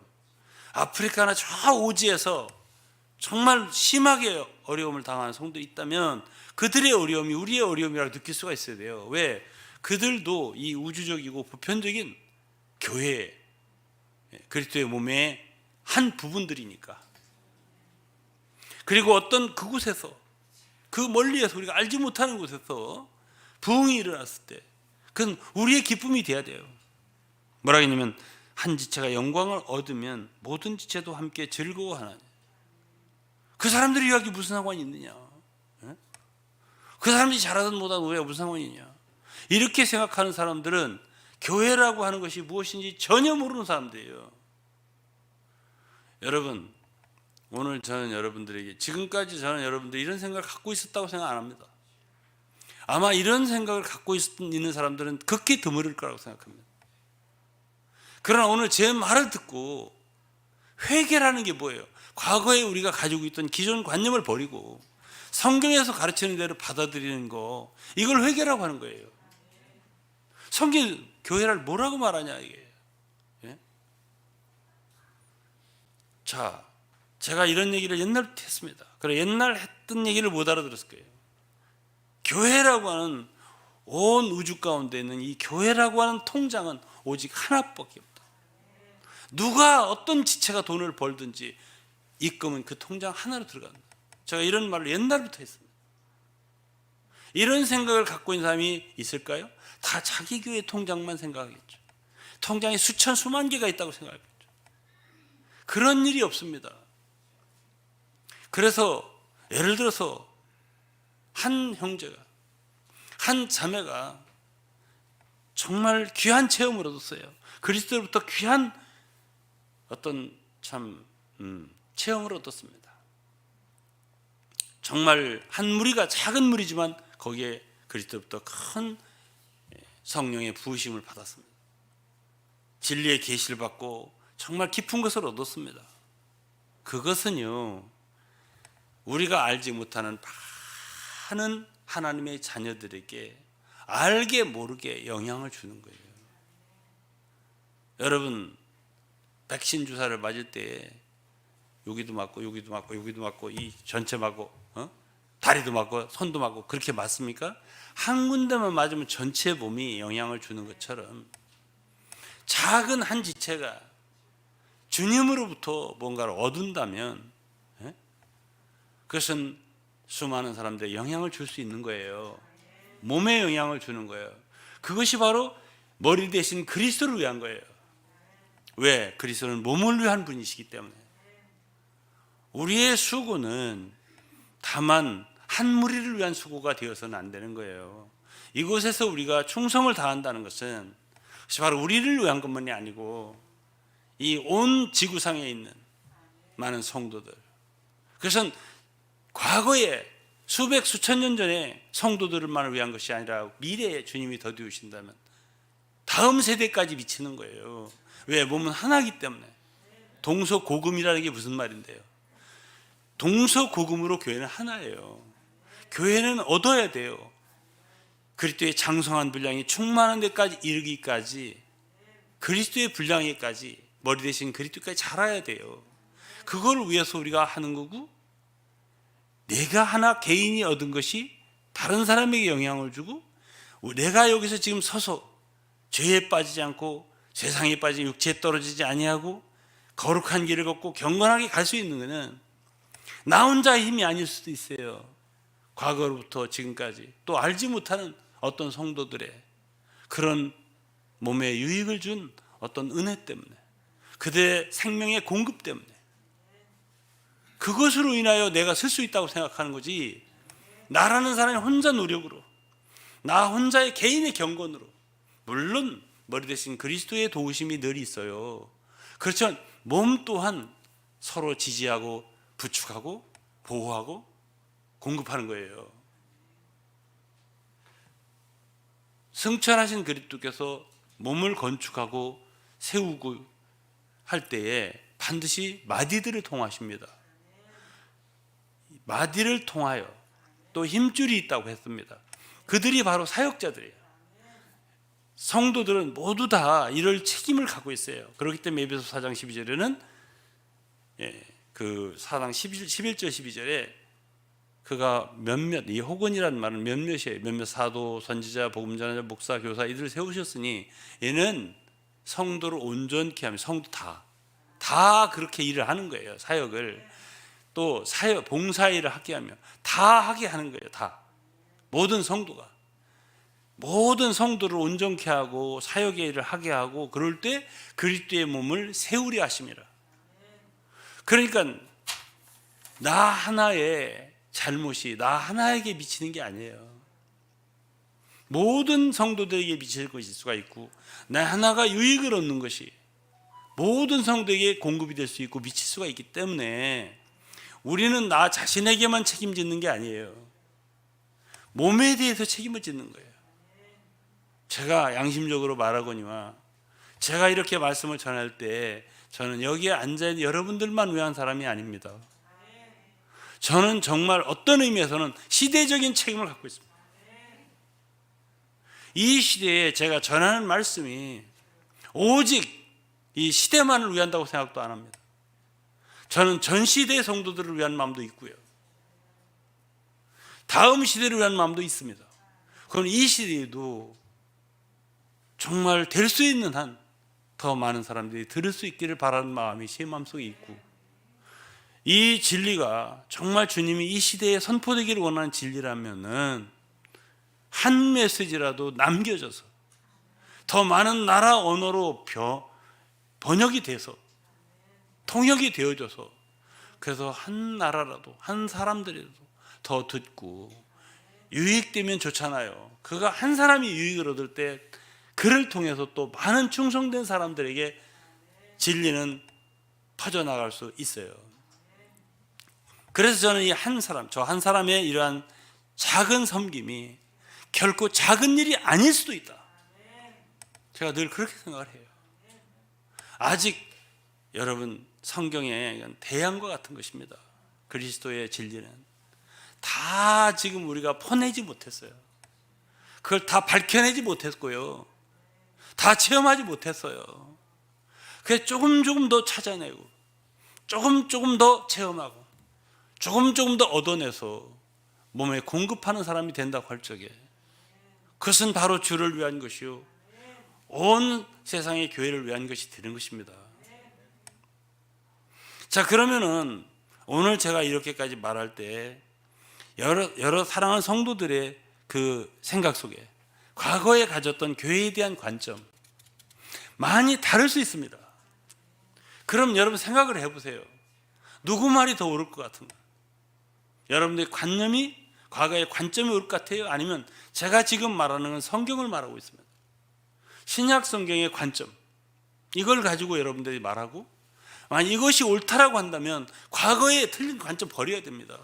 아프리카나 저 오지에서 정말 심하게 어려움을 당하는 성도들이 있다면 그들의 어려움이 우리의 어려움이라고 느낄 수가 있어야 돼요. 왜? 그들도 이 우주적이고 보편적인 교회, 그리스도의 몸의 한 부분들이니까. 그리고 어떤 그곳에서, 그 멀리에서 우리가 알지 못하는 곳에서 부흥이 일어났을 때 그건 우리의 기쁨이 돼야 돼요. 뭐라 했냐면 한 지체가 영광을 얻으면 모든 지체도 함께 즐거워하나니. 그 사람들이 여기 무슨 상관이 있느냐? 그 사람들이 잘하든 못하든 우리가 무슨 상관이 있냐? 이렇게 생각하는 사람들은 교회라고 하는 것이 무엇인지 전혀 모르는 사람들이에요. 여러분, 오늘 저는 여러분들에게, 지금까지 저는 여러분들이 이런 생각을 갖고 있었다고 생각 안 합니다. 아마 이런 생각을 갖고 있는 사람들은 극히 드물을 거라고 생각합니다. 그러나 오늘 제 말을 듣고 회개라는 게 뭐예요? 과거에 우리가 가지고 있던 기존 관념을 버리고 성경에서 가르치는 대로 받아들이는 거, 이걸 회개라고 하는 거예요. 성경 교회를 뭐라고 말하냐 이게. 예? 자, 제가 이런 얘기를 옛날부터 했습니다. 그래 옛날 했던 얘기를 못 알아들었을 거예요. 교회라고 하는 온 우주 가운데 있는 이 교회라고 하는 통장은 오직 하나밖에 없다. 누가 어떤 지체가 돈을 벌든지 입금은 그 통장 하나로 들어간다. 제가 이런 말을 옛날부터 했습니다. 이런 생각을 갖고 있는 사람이 있을까요? 다 자기 교회 통장만 생각하겠죠. 통장에 수천 수만 개가 있다고 생각하겠죠. 그런 일이 없습니다. 그래서 예를 들어서 한 형제가, 한 자매가 정말 귀한 체험을 얻었어요. 그리스도로부터 귀한 어떤 참 체험을 얻었습니다. 정말 한 무리가 작은 무리지만 거기에 그리스도부터 큰 성령의 부으심을 받았습니다. 진리의 계시를 받고 정말 깊은 것을 얻었습니다. 그것은요, 우리가 알지 못하는 많은 하나님의 자녀들에게 알게 모르게 영향을 주는 거예요. 여러분, 백신 주사를 맞을 때 여기도 맞고 여기도 맞고 여기도 맞고 이 전체 맞고 다리도 맞고 손도 맞고 그렇게 맞습니까? 한 군데만 맞으면 전체 몸이 영향을 주는 것처럼 작은 한 지체가 주님으로부터 뭔가를 얻은다면 그것은 수많은 사람들에 영향을 줄 수 있는 거예요. 몸에 영향을 주는 거예요. 그것이 바로 머리 대신 그리스도를 위한 거예요. 왜? 그리스도는 몸을 위한 분이시기 때문에. 우리의 수고는 다만 한 무리를 위한 수고가 되어서는 안 되는 거예요. 이곳에서 우리가 충성을 다한다는 것은 그것이 바로 우리를 위한 것만이 아니고 이 온 지구상에 있는 많은 성도들, 그것은 과거에 수백 수천 년 전에 성도들만을 위한 것이 아니라 미래에 주님이 더디우신다면 다음 세대까지 미치는 거예요. 왜? 몸은 하나이기 때문에. 동서고금이라는 게 무슨 말인데요? 동서고금으로 교회는 하나예요. 교회는 얻어야 돼요. 그리스도의 장성한 분량이 충만한 데까지 이르기까지, 그리스도의 분량에까지, 머리 대신 그리스도까지 자라야 돼요. 그걸 위해서 우리가 하는 거고, 내가 하나 개인이 얻은 것이 다른 사람에게 영향을 주고, 내가 여기서 지금 서서 죄에 빠지지 않고 세상에 빠진 육체에 떨어지지 아니하고 거룩한 길을 걷고 경건하게 갈 수 있는 것은 나 혼자의 힘이 아닐 수도 있어요. 과거로부터 지금까지 또 알지 못하는 어떤 성도들의 그런 몸에 유익을 준 어떤 은혜 때문에, 그들의 생명의 공급 때문에, 그것으로 인하여 내가 쓸 수 있다고 생각하는 거지, 나라는 사람이 혼자 노력으로, 나 혼자의 개인의 경건으로, 물론 머리 대신 그리스도의 도우심이 늘 있어요. 그렇지만 몸 또한 서로 지지하고 부축하고 보호하고 공급하는 거예요. 승천하신 그리스도께서 몸을 건축하고 세우고 할 때에 반드시 마디들을 통하십니다. 마디를 통하여 또 힘줄이 있다고 했습니다. 그들이 바로 사역자들이에요. 성도들은 모두 다 이럴 책임을 갖고 있어요. 그렇기 때문에 에베소 4장 12절에는 그 4장 11절 12절에 그가 몇몇, 이 혹은이라는 말은 몇몇이에요. 몇몇 사도, 선지자, 복음전자, 목사, 교사 이들을 세우셨으니 얘는 성도를 온전케 하면 성도 다 그렇게 일을 하는 거예요. 사역을. 또 사역, 봉사일을 하게 하며 다 하게 하는 거예요. 다. 모든 성도가. 모든 성도를 온전케 하고 사역의 일을 하게 하고 그럴 때 그리스도의 몸을 세우려 하심이라. 그러니까 나 하나의 잘못이 나 하나에게 미치는 게 아니에요. 모든 성도들에게 미칠 것일 수가 있고, 나 하나가 유익을 얻는 것이 모든 성도에게 공급이 될 수 있고 미칠 수가 있기 때문에 우리는 나 자신에게만 책임짓는 게 아니에요. 몸에 대해서 책임을 짓는 거예요. 제가 양심적으로 말하거니와 제가 이렇게 말씀을 전할 때 저는 여기에 앉아있는 여러분들만 위한 사람이 아닙니다. 저는 정말 어떤 의미에서는 시대적인 책임을 갖고 있습니다. 이 시대에 제가 전하는 말씀이 오직 이 시대만을 위한다고 생각도 안 합니다. 저는 전 시대의 성도들을 위한 마음도 있고요, 다음 시대를 위한 마음도 있습니다. 그럼 이 시대에도 정말 될 수 있는 한 더 많은 사람들이 들을 수 있기를 바라는 마음이 제 마음속에 있고, 이 진리가 정말 주님이 이 시대에 선포되기를 원하는 진리라면은 한 메시지라도 남겨져서 더 많은 나라 언어로 번역이 돼서 통역이 되어져서, 그래서 한 나라라도 한 사람들이라도 더 듣고 유익되면 좋잖아요. 그가 한 사람이 유익을 얻을 때 그를 통해서 또 많은 충성된 사람들에게 진리는 퍼져나갈 수 있어요. 그래서 저는 이 한 사람, 저 한 사람의 이러한 작은 섬김이 결코 작은 일이 아닐 수도 있다. 제가 늘 그렇게 생각을 해요. 아직 여러분 성경에 이건 대양과 같은 것입니다. 그리스도의 진리는 다 지금 우리가 퍼내지 못했어요. 그걸 다 밝혀내지 못했고요. 다 체험하지 못했어요. 그래서 조금 더 찾아내고 조금 더 체험하고 조금 더 얻어내서 몸에 공급하는 사람이 된다고 할 적에 그것은 바로 주를 위한 것이요 온 세상의 교회를 위한 것이 되는 것입니다. 자, 그러면은 오늘 제가 이렇게까지 말할 때 여러 사랑하는 성도들의 그 생각 속에 과거에 가졌던 교회에 대한 관점 많이 다를 수 있습니다. 그럼 여러분 생각을 해보세요. 누구 말이 더 옳을 것 같은가? 여러분들의 관념이 과거의 관점이 옳을 것 같아요? 아니면 제가 지금 말하는 건 성경을 말하고 있습니다. 신약 성경의 관점 이걸 가지고 여러분들이 말하고 만약 이것이 옳다라고 한다면 과거에 틀린 관점 버려야 됩니다.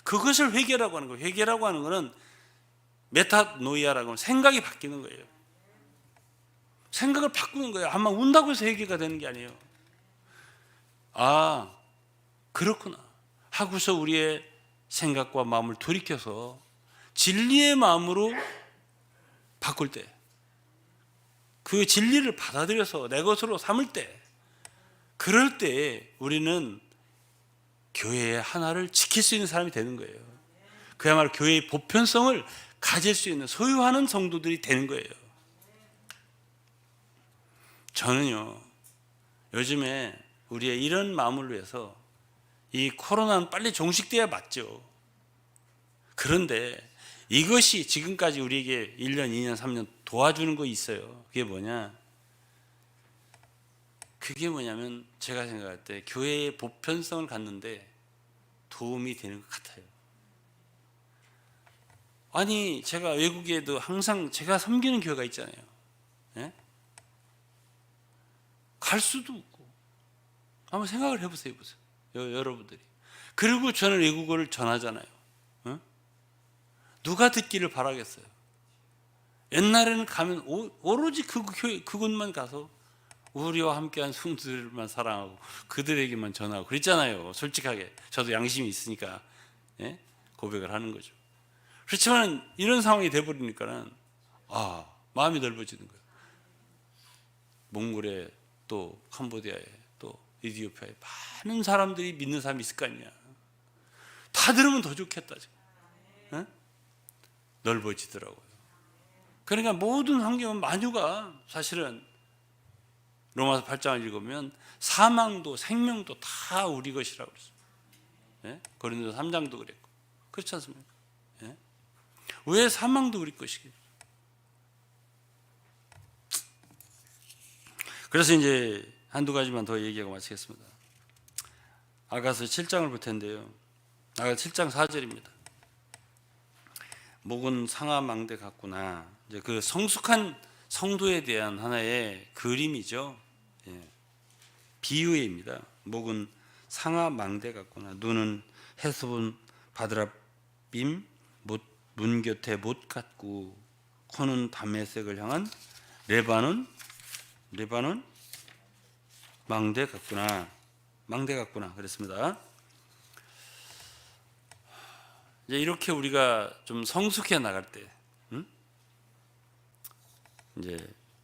그것을 회개라고 하는 거예요. 회개라고 하는 것은 메타노이아라고 하는 생각이 바뀌는 거예요. 생각을 바꾸는 거예요. 아마 운다고 해서 회개가 되는 게 아니에요. 아, 그렇구나 하고서 우리의 생각과 마음을 돌이켜서 진리의 마음으로 바꿀 때, 그 진리를 받아들여서 내 것으로 삼을 때, 그럴 때 우리는 교회의 하나를 지킬 수 있는 사람이 되는 거예요. 그야말로 교회의 보편성을 가질 수 있는, 소유하는 성도들이 되는 거예요. 저는요, 요즘에 우리의 이런 마음을 위해서 이 코로나는 빨리 종식돼야 맞죠. 그런데 이것이 지금까지 우리에게 1년, 2년, 3년 도와주는 거 있어요. 그게 뭐냐? 그게 뭐냐면 제가 생각할 때 교회의 보편성을 갖는데 도움이 되는 것 같아요. 아니, 제가 외국에도 항상 제가 섬기는 교회가 있잖아요. 예? 갈 수도 없고. 한번 생각을 해보세요. 여러분들이. 그리고 저는 외국어를 전하잖아요. 어? 누가 듣기를 바라겠어요? 옛날에는 가면 오로지 그곳만 가서 우리와 함께한 성도들만 사랑하고 그들에게만 전하고 그랬잖아요. 솔직하게 저도 양심이 있으니까 예? 고백을 하는 거죠. 그렇지만 이런 상황이 돼버리니까는 마음이 넓어지는 거예요. 몽골에 또 캄보디아에 또 이디오피아에 많은 사람들이 믿는 사람이 있을 거 아니냐. 다 들으면 더 좋겠다. 예? 넓어지더라고요. 그러니까 모든 환경은 만유가 사실은 로마서 8장을 읽으면 사망도 생명도 다 우리 것이라고 그랬습니다. 예? 고린도서 3장도 그랬고 그렇지 않습니까? 예? 왜 사망도 우리 것이겠어요? 그래서 이제 한두 가지만 더 얘기하고 마치겠습니다. 아가서 7장을 볼 텐데요. 아가서 7장 4절입니다. 목은 상하망대 같구나. 이제 그 성숙한 성도에 대한 하나의 그림이죠. 예. 비유입니다. 목은 상하망대 같구나. 눈은 해수분 바드랍빔 문 곁에 못 같고 코는 다메섹을 향한 레바논 망대 같구나. 망대 같구나. 그랬습니다. 이제 이렇게 우리가 좀 성숙해 나갈 때, 이제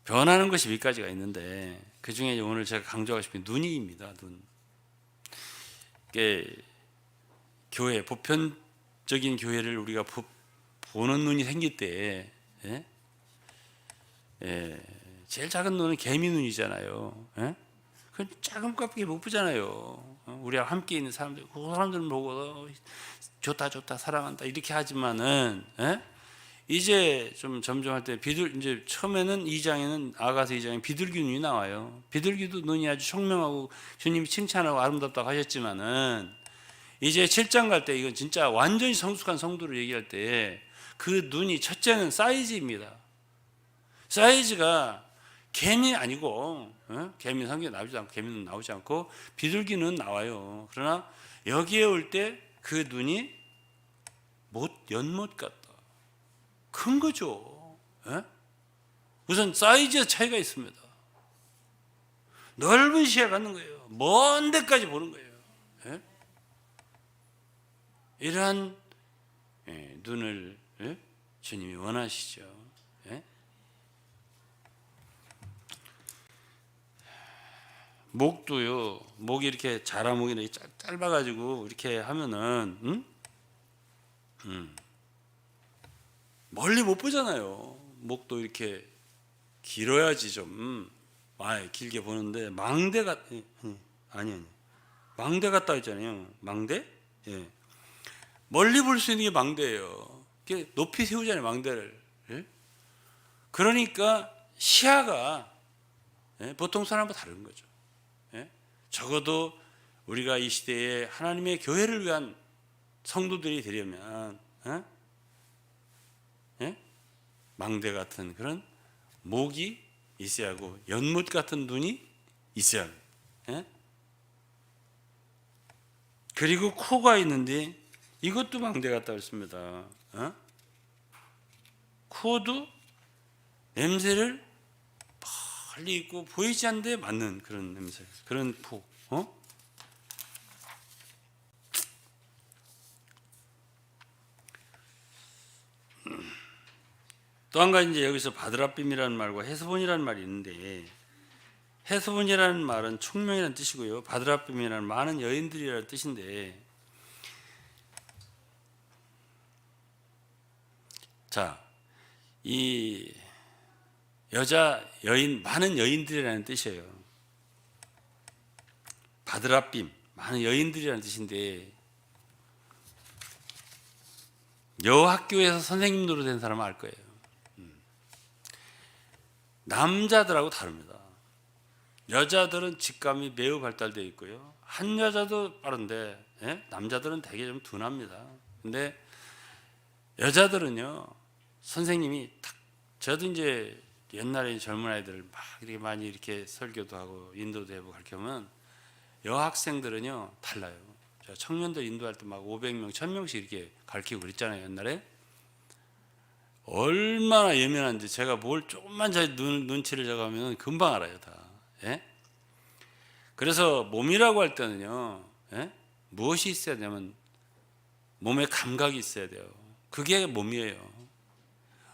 변하는 것이 몇 가지가 있는데 그 중에 오늘 제가 강조하고 싶은 눈이입니다. 눈. 이게 교회 보편적인 교회를 우리가 보는 눈이 생길 때, 제일 작은 눈은 개미 눈이잖아요. 그 작은 값밖에 못 보잖아요. 우리와 함께 있는 사람들, 그 사람들은 보고 좋다 사랑한다 이렇게 하지만은 이제 좀 점점 할 때 이제 처음에는 2장에는 아가서 2장에 비둘기 눈이 나와요. 비둘기도 눈이 아주 청명하고 주님이 칭찬하고 아름답다고 하셨지만은 이제 7장 갈 때 이건 진짜 완전히 성숙한 성도를 얘기할 때 그 눈이 첫째는 사이즈입니다. 사이즈가 개미 아니고 개미 성경에 나오지 않고 개미는 나오지 않고 비둘기는 나와요. 그러나 여기에 올 때 그 눈이 연못 같다. 큰 거죠. 예? 우선 사이즈 차이가 있습니다. 넓은 시야 갖는 거예요. 먼 데까지 보는 거예요. 예? 이러한 눈을 주님이 원하시죠. 예? 목도요. 목이 이렇게 자라목이 이렇게 짧아가지고 이렇게 하면은 멀리 못 보잖아요. 목도 이렇게 길어야지 좀 길게 보는데 망대 같 아니 망대 같다 했잖아요. 망대? 예. 멀리 볼 수 있는 게 망대예요. 이렇게 높이 세우잖아요, 망대를. 예? 그러니까 시야가 보통 사람과 다른 거죠. 예? 적어도 우리가 이 시대에 하나님의 교회를 위한 성도들이 되려면 망대 같은 그런 목이 있어야 하고 연못 같은 눈이 있어야 하고 그리고 코가 있는데 이것도 망대 같다고 했습니다. 코도 냄새를 멀리 있고 보이지 않는데 맞는 그런 냄새, 그런 코. 또 한 가지 이제 여기서 바드라빔이라는 말과 헤스본이라는 말이 있는데 헤스본이라는 말은 총명이라는 뜻이고요. 바드라빔이라는 많은 여인들이라는 뜻인데 자, 이 여자 여인 많은 여인들이라는 뜻이에요. 바드라빔 많은 여인들이라는 뜻인데 여학교에서 선생님 노릇 된 사람은 알 거예요. 남자들하고 다릅니다. 여자들은 직감이 매우 발달되어 있고요. 한 여자도 빠른데 남자들은 되게 좀 둔합니다. 근데 여자들은요, 선생님이 탁, 저도 이제 옛날에 젊은 아이들 막 이렇게 많이 이렇게 설교도 하고 인도도 해보고 가르치면 여학생들은요 달라요. 제가 청년들 인도할 때 막 500명, 1000명씩 이렇게 가르치고 그랬잖아요, 옛날에. 얼마나 예민한지 제가 뭘 조금만 제 눈치를 잡으면 금방 알아요, 다. 예? 그래서 몸이라고 할 때는요, 무엇이 있어야 되냐면 몸에 감각이 있어야 돼요. 그게 몸이에요.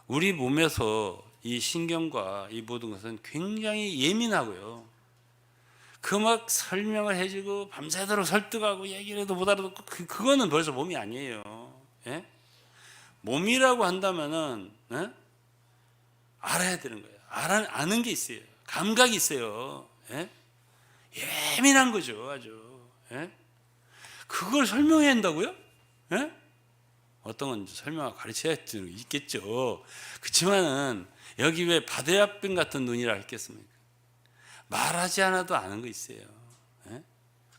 우리 몸에서 이 신경과 이 모든 것은 굉장히 예민하고요. 그 막 설명을 해주고 밤새도록 설득하고 얘기를 해도 못 알아듣고 그거는 벌써 몸이 아니에요. 예? 몸이라고 한다면은 알아야 되는 거예요. 아는 게 있어요. 감각이 있어요. 예민한 거죠, 아주. 그걸 설명해야 한다고요? 어떤 건 설명하고 가르쳐야 있겠죠. 그렇지만은 여기 왜 바드라빔 같은 눈이라 했겠습니까? 말하지 않아도 아는 거 있어요.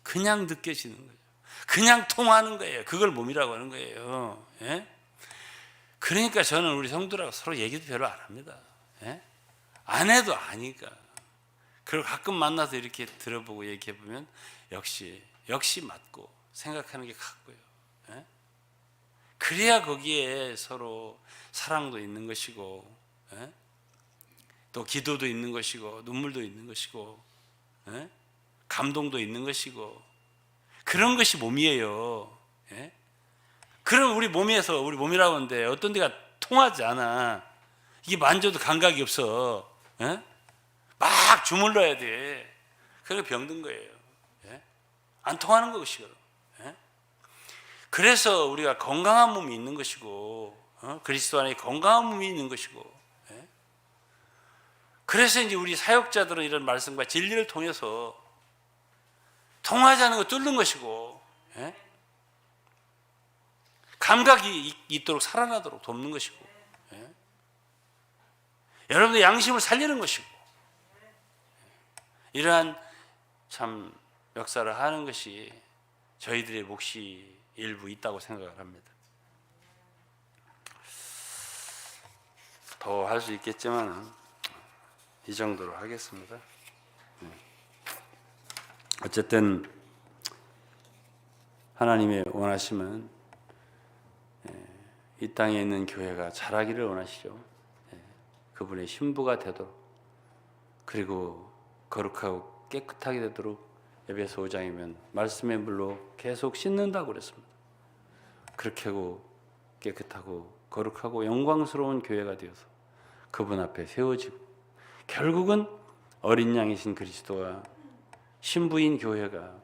그냥 느껴지는 거예요. 그냥 통하는 거예요. 그걸 몸이라고 하는 거예요. 그러니까 저는 우리 성도라고 서로 얘기도 별로 안 합니다. 안 해도 아니까. 그리고 가끔 만나서 이렇게 들어보고 얘기해 보면 역시 맞고 생각하는 게 같고요. 그래야 거기에 서로 사랑도 있는 것이고, 또 기도도 있는 것이고, 눈물도 있는 것이고, 감동도 있는 것이고, 그런 것이 몸이에요. 그럼 우리 몸에서 우리 몸이라고 하는데 어떤 데가 통하지 않아. 이게 만져도 감각이 없어. 막 주물러야 돼. 그게 병든 거예요. 안 통하는 것이거든. 그래서 우리가 건강한 몸이 있는 것이고, 그리스도 안에 건강한 몸이 있는 것이고, 그래서 이제 우리 사역자들은 이런 말씀과 진리를 통해서 통하지 않는 거 뚫는 것이고, 감각이 있도록 살아나도록 돕는 것이고, 여러분의 양심을 살리는 것이고, 이러한 참 역사를 하는 것이 저희들의 몫이 일부 있다고 생각을 합니다. 더 할 수 있겠지만 이 정도로 하겠습니다. 어쨌든 하나님의 원하심은 이 땅에 있는 교회가 자라기를 원하시죠. 그분의 신부가 되도록, 그리고 거룩하고 깨끗하게 되도록 에베소 5장이면 말씀의 물로 계속 씻는다고 그랬습니다. 그렇게 하고 깨끗하고 거룩하고 영광스러운 교회가 되어서 그분 앞에 세워지고, 결국은 어린 양이신 그리스도와 신부인 교회가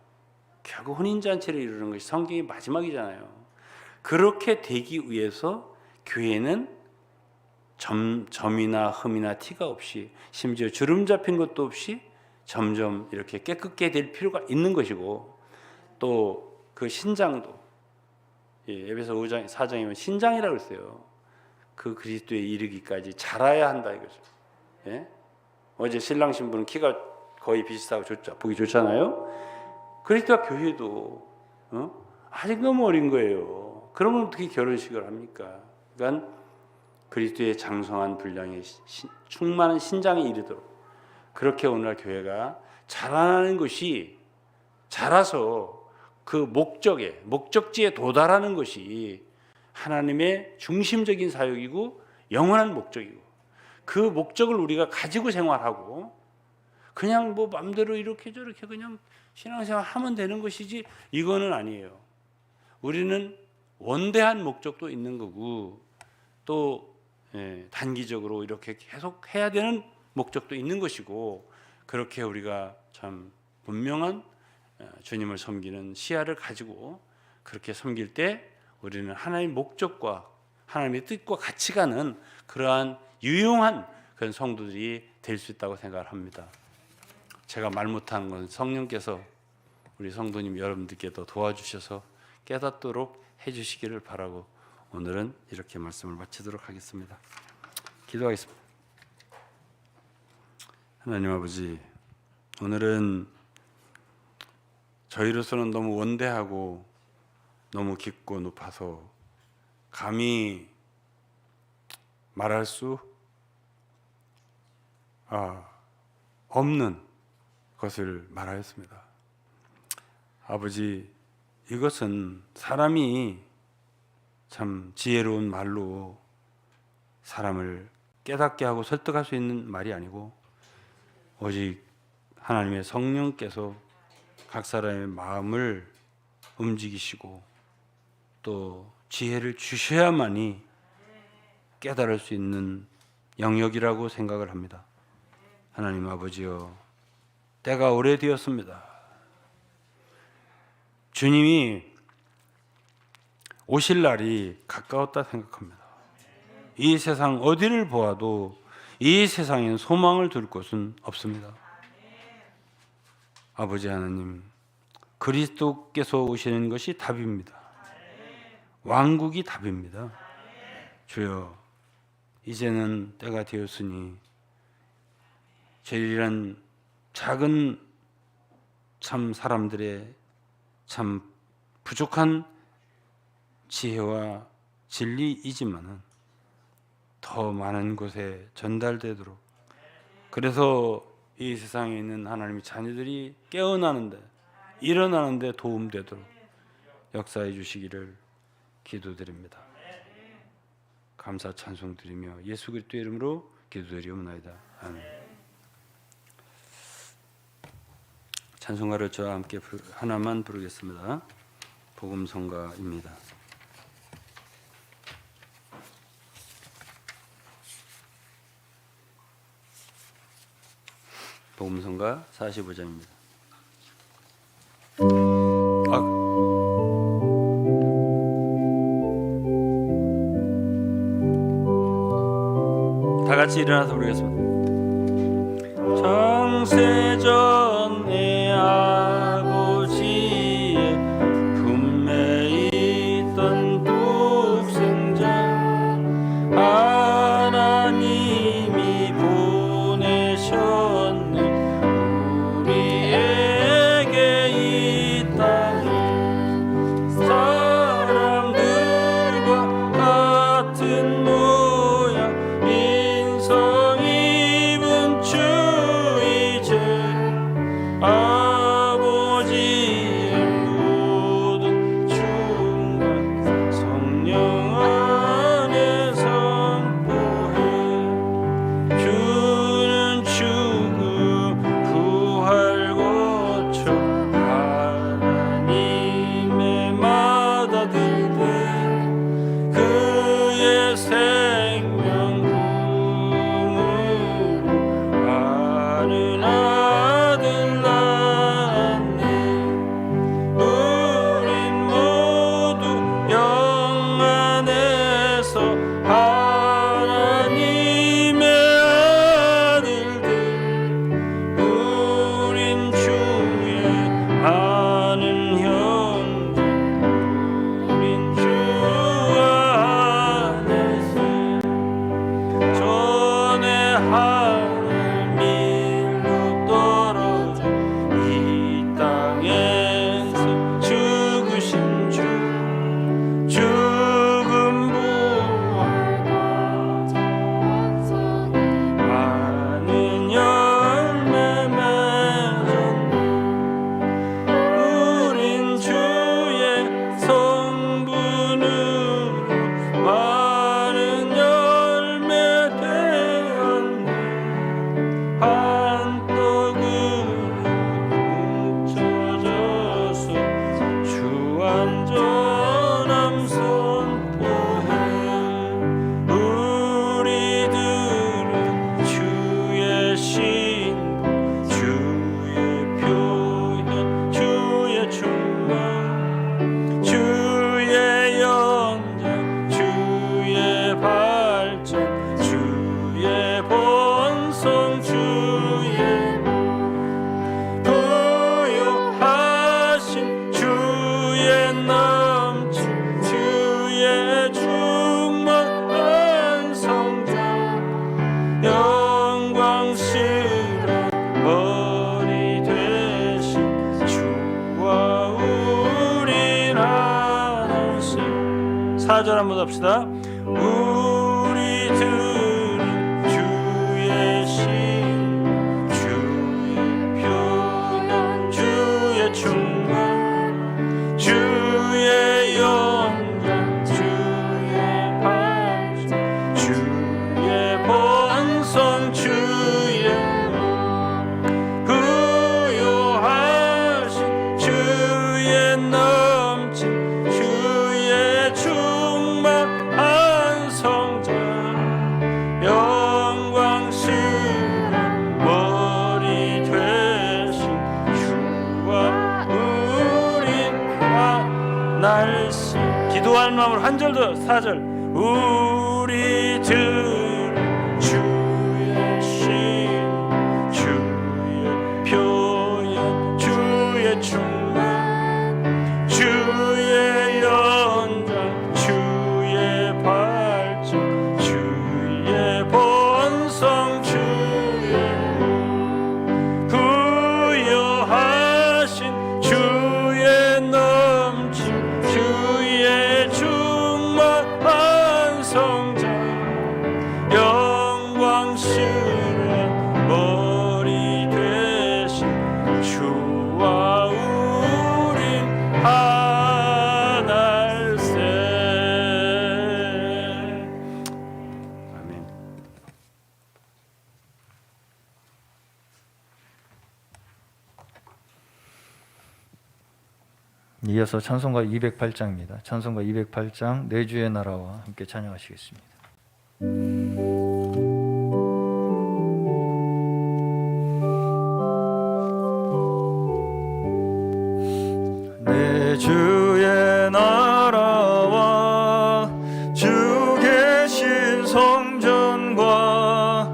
결국 혼인잔치를 이루는 것이 성경의 마지막이잖아요. 그렇게 되기 위해서 교회는 점이나 흠이나 티가 없이, 심지어 주름 잡힌 것도 없이 점점 이렇게 깨끗게 될 필요가 있는 것이고, 또 그 신장도, 에베소 5장 4장이면 신장이라고 했어요. 그 그리스도에 이르기까지 자라야 한다 이거죠. 예? 어제 신랑 신부는 키가 거의 비슷하고 보기 좋잖아요. 그리스도와 교회도 아직 너무 어린 거예요. 그러면 어떻게 결혼식을 합니까? 그러니까 그리스도의 장성한 분량의 충만한 신장에 이르도록, 그렇게 오늘날 교회가 자라나는 것이, 자라서 그 목적지에 도달하는 것이 하나님의 중심적인 사역이고 영원한 목적이고, 그 목적을 우리가 가지고 생활하고 그냥 뭐 마음대로 이렇게 저렇게 그냥 신앙생활 하면 되는 것이지, 이거는 아니에요. 우리는 원대한 목적도 있는 거고, 또 단기적으로 이렇게 계속 해야 되는 목적도 있는 것이고, 그렇게 우리가 참 분명한 주님을 섬기는 시야를 가지고 그렇게 섬길 때 우리는 하나님의 목적과 하나님의 뜻과 같이 가는 그러한 유용한 그런 성도들이 될 수 있다고 생각을 합니다. 제가 말 못하는 건 성령께서 우리 성도님 여러분들께도 도와주셔서 깨닫도록 해주시기를 바라고 오늘은 이렇게 말씀을 마치도록 하겠습니다. 기도하겠습니다. 하나님 아버지, 오늘은 저희로서는 너무 원대하고 너무 깊고 높아서 감히 말할 수 없는 것을 말하였습니다. 아버지, 이것은 사람이 참 지혜로운 말로 사람을 깨닫게 하고 설득할 수 있는 말이 아니고, 오직 하나님의 성령께서 각 사람의 마음을 움직이시고 또 지혜를 주셔야만이 깨달을 수 있는 영역이라고 생각을 합니다. 하나님 아버지여, 때가 오래되었습니다. 주님이 오실 날이 가까웠다 생각합니다. 이 세상 어디를 보아도 이 세상엔 소망을 둘 곳은 없습니다. 아버지 하나님, 그리스도께서 오시는 것이 답입니다. 왕국이 답입니다. 주여, 이제는 때가 되었으니 저희란 작은 참 사람들의 참 부족한 지혜와 진리이지만은 더 많은 곳에 전달되도록, 그래서 이 세상에 있는 하나님의 자녀들이 깨어나는데, 일어나는데 도움되도록 역사해 주시기를 기도드립니다. 감사 찬송 드리며 예수 그리스도의 이름으로 기도드리옵나이다. 아멘. 찬송가를 저와 함께 하나만 부르겠습니다. 복음성가입니다. 복음성가 45장입니다. 다 같이 일어나서 부르겠습니다. 창세전 내 아버지의 품에 있던 독생자 하나님이 보내셨네. 우리에게 이 땅에 사람들과 같은 모양 인성 입은 주 이제 넘친 주의 충만한 성장 영광스러운 머리 되신 주와 우린 하나씩 4절 한번 합시다. 우리들은 주의 신 주의 표현 주의 충만 주의 영광 주의 발전 주의 번성 주의 부요하신 주의 넘친 주의 충만한 성장 영광스러운 머리 되신 주와 우린 하나씩 기도하는 마음으로 한 절 더 4절 우리들은 주의 신 주의 표현 주의 충만 주의 연장 주의 발전 주의 번성 주의 부여하신 주의 넘친 주의 충만한 성장 영광스러운 머리 되신 주와 우린 하나일세. 아멘. 이어서 찬송가 208장입니다. 찬송가 208장 내 주의 나라와 함께 찬양하시겠습니다. 내 주의 나라와 주 계신 성전과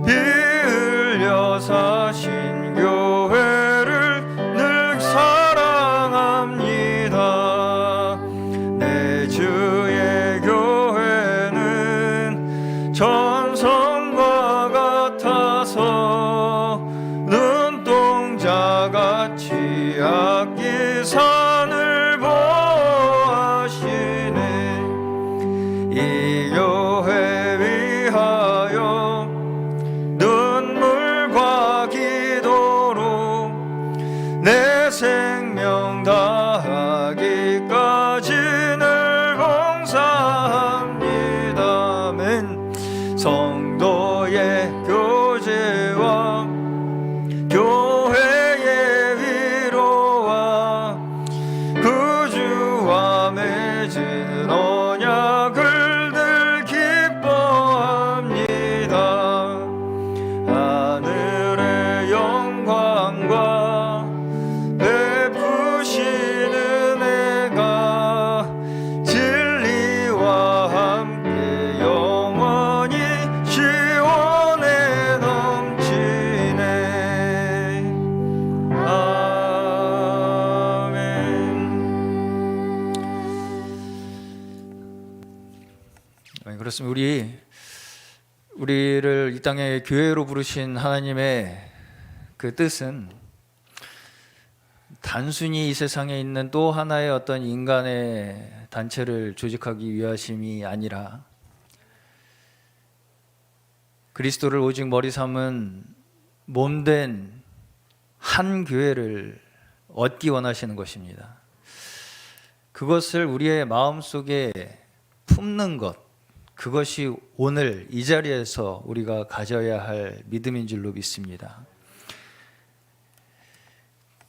피 흘려 사신 교회를 늘 사랑합니다. 내 주의 교회는 전성과 같아서 눈동자같이 악기산을 보하시네. 이 교회 위하여 눈물과 기도로 내 생명 다하기까지 늘 봉사합니다. 아멘. 성도의 교제와 교회의 위로와 구주와 맺은 언약을 늘 기뻐합니다. 하늘의 영광과 베푸신 은혜가 진리와 함께 영원히 시원해 넘치네. 아멘. 그렇습니다. 우리를 이 땅에 교회로 부르신 하나님의 그 뜻은 단순히 이 세상에 있는 또 하나의 어떤 인간의 단체를 조직하기 위하심이 아니라 그리스도를 오직 머리 삼은 몸된 한 교회를 얻기 원하시는 것입니다. 그것을 우리의 마음속에 품는 것, 그것이 오늘 이 자리에서 우리가 가져야 할 믿음인 줄로 믿습니다.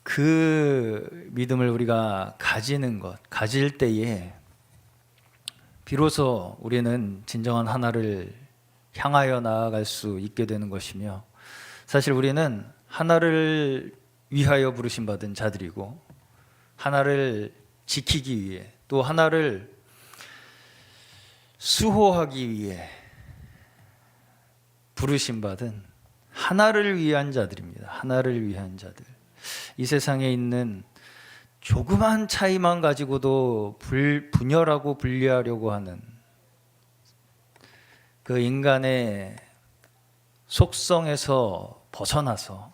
그 믿음을 우리가 가지는 것, 가질 때에 비로소 우리는 진정한 하나를 향하여 나아갈 수 있게 되는 것이며, 사실 우리는 하나를 위하여 부르심 받은 자들이고 하나를 지키기 위해 또 하나를 수호하기 위해 부르심 받은 하나를 위한 자들입니다. 하나를 위한 자들. 이 세상에 있는 조그만 차이만 가지고도 분열하고 분리하려고 하는 그 인간의 속성에서 벗어나서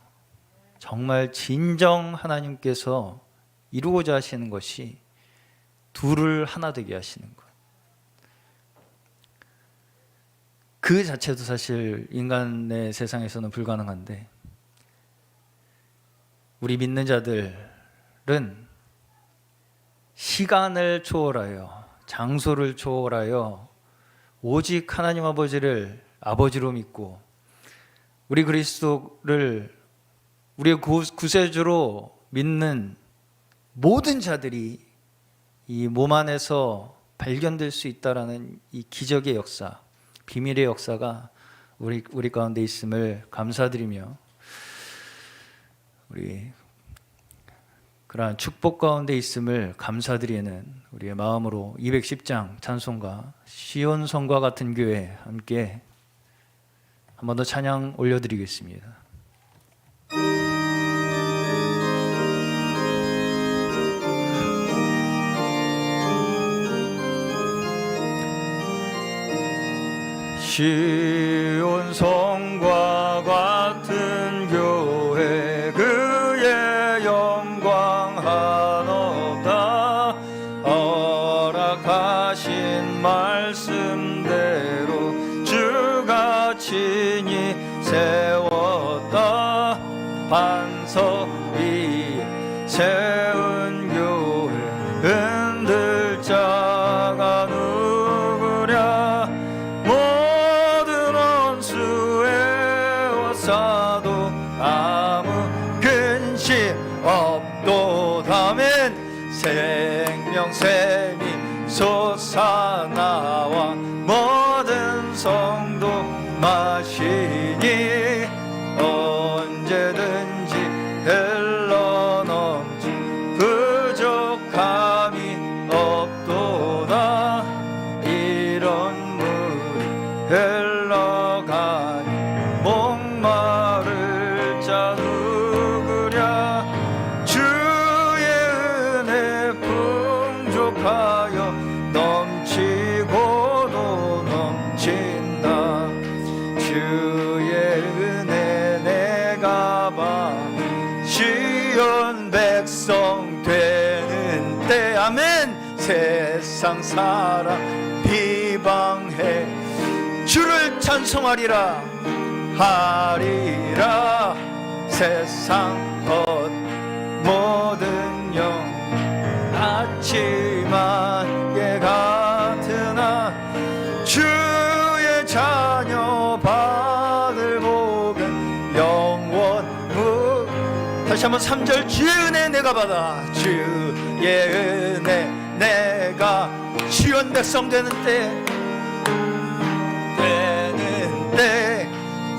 정말 진정 하나님께서 이루고자 하시는 것이 둘을 하나 되게 하시는 것. 그 자체도 사실 인간의 세상에서는 불가능한데, 우리 믿는 자들은 시간을 초월하여, 장소를 초월하여 오직 하나님 아버지를 아버지로 믿고 우리 그리스도를 우리의 구세주로 믿는 모든 자들이 이 몸 안에서 발견될 수 있다라는 이 기적의 역사, 비밀의 역사가 우리 가운데 있음을 감사드리며, 우리 그러한 축복 가운데 있음을 감사드리는 우리의 마음으로 210장 찬송가 시온성과 같은 교회 함께 한 번 더 찬양 올려드리겠습니다. 시온성과 같은 교회, 그의 영광 한없다. 허락하신 말씀대로 주가 친히 세웠다. 반석 위에 세운 교회, 흔들 자가 누구랴. 모든 원수의 와사도 아무 근심 없도다멘. 생명샘이 솟아나와 모든 성도 마시니 언제든지 흘러넘치 부족함이 없도다. 이런 물이 흘러가니 목마를 자 누구랴. 주의 은혜 풍족하여 넘치고도 넘친다. 주의 은혜 내가 봐 시온 백성 되는 때, 아멘. 세상 사람 비방해 주를 찬송하리라 하리라. 세상 것 모든 영 아침 안개 같으나 주의 자녀 받을 복은 영원 다시 한번 3절 주의 은혜 내가 받아. 주의 은혜 내가 시온 백성 되는 때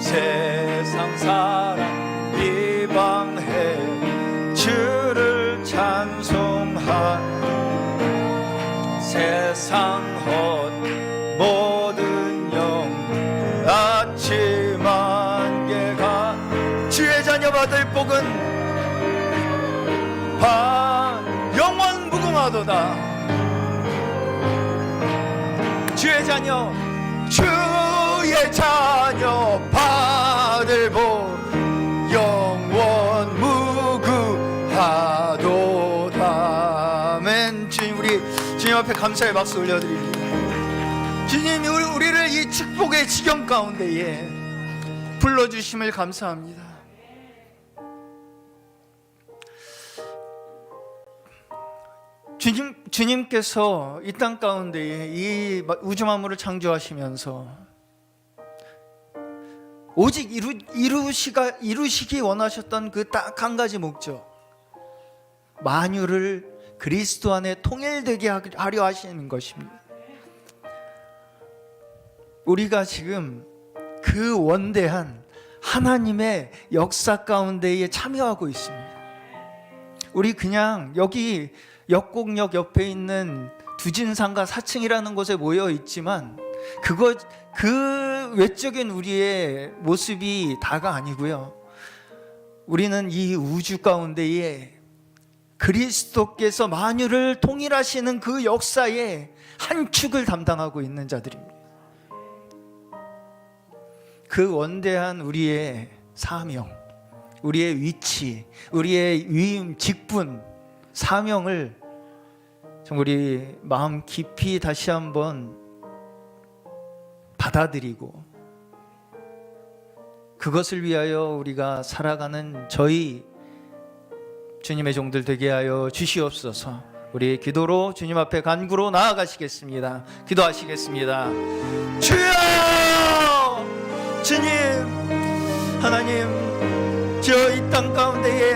세상 사람 비방해 주를 찬송한 세상 헛 모든 영 아침 안개가 주의 자녀 받을 복은 영원 무궁하도다. 주의 자녀 받을 복 영원 무궁하도다. 아멘. 주님, 우리 주님 앞에 감사의 박수 올려드립니다. 주님, 우리를 이 축복의 지경 가운데에 불러주심을 감사합니다. 주님께서 이 땅 가운데에 이 우주 만물을 창조하시면서 오직 이루시기 원하셨던 그 딱 한 가지 목적, 만유를 그리스도 안에 통일되게 하려 하시는 것입니다. 우리가 지금 그 원대한 하나님의 역사 가운데에 참여하고 있습니다. 우리 그냥 여기 역곡역 옆에 있는 두진상가 4층이라는 곳에 모여 있지만 그 외적인 우리의 모습이 다가 아니고요. 우리는 이 우주 가운데에 그리스도께서 만유를 통일하시는 그 역사의 한 축을 담당하고 있는 자들입니다. 그 원대한 우리의 사명, 우리의 위치, 우리의 위임, 직분, 사명을 우리 마음 깊이 다시 한번 받아들이고 그것을 위하여 우리가 살아가는 저희 주님의 종들 되게 하여 주시옵소서. 우리 기도로 주님 앞에 간구로 나아가시겠습니다. 기도하시겠습니다. 주여! 주님, 하나님, 주여 이 땅 가운데에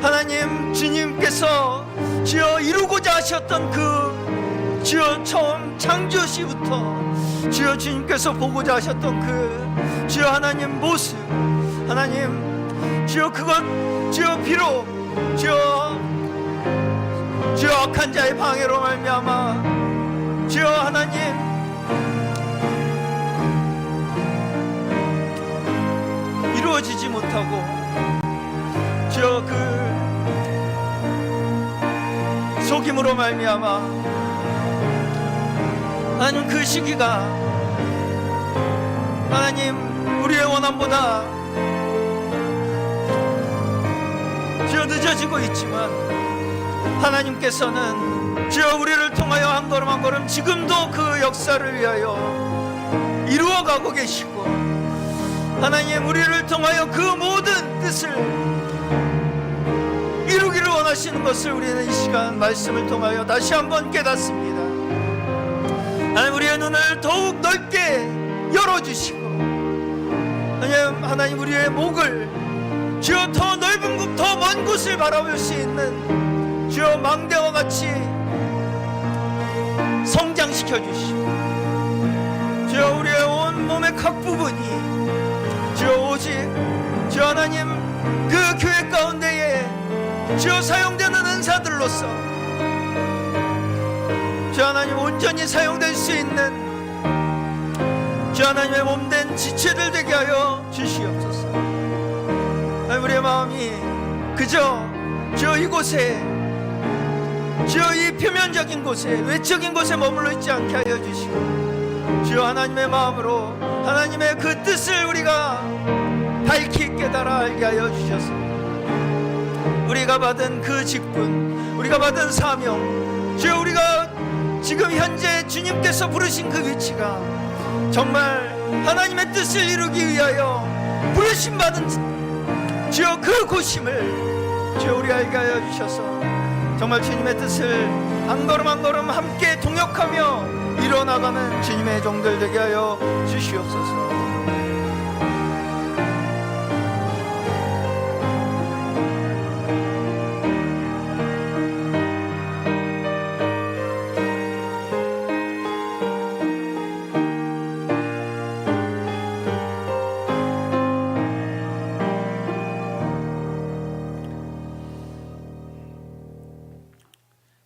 하나님 주님께서 주여 이루고자 하셨던 그 주여 처음 창조 시부터 주여 주님께서 보고자 하셨던 그 주여 하나님 모습, 하나님 주여 그것 주여 비록 주여 악한 자의 방해로 말미암아 주여 하나님 이루어지지 못하고 주여 그 속임으로 말미암아 하나님 그 시기가 하나님 우리의 원함보다 주여 늦어지고 있지만 하나님께서는 주여 우리를 통하여 한 걸음 한 걸음 지금도 그 역사를 위하여 이루어가고 계시고 하나님 우리를 통하여 그 모든 뜻을 이루기를 원하시는 것을 우리는 이 시간 말씀을 통하여 다시 한번 깨닫습니다. 하나님 우리의 눈을 더욱 넓게 열어주시고 하나님 우리의 목을 주여 더 넓은 곳, 더 먼 곳을 바라볼 수 있는 주여 망대와 같이 성장시켜 주시고 주여 우리의 온 몸의 각 부분이 주여 오직 주여 하나님 그 교회 가운데에 주여 사용되는 은사들로서 주여 하나님 온전히 사용될 수 있는 주여 하나님의 몸된 지체들 되게 하여 주시옵소서. 우리의 마음이 그저 주여 이곳에 주여 이 표면적인 곳에 외적인 곳에 머물러 있지 않게 하여 주시고 주여 하나님의 마음으로 하나님의 그 뜻을 우리가 밝히 깨달아 알게 하여 주셔서 우리가 받은 그 직분, 우리가 받은 사명, 주여 우리가 지금 현재 주님께서 부르신 그 위치가 정말 하나님의 뜻을 이루기 위하여 부르심 받은 주여 그 고심을 주여 우리 알게 하여 주셔서 정말 주님의 뜻을 한 걸음 한 걸음 함께 동역하며 이뤄나가는 주님의 종들 되게 하여 주시옵소서.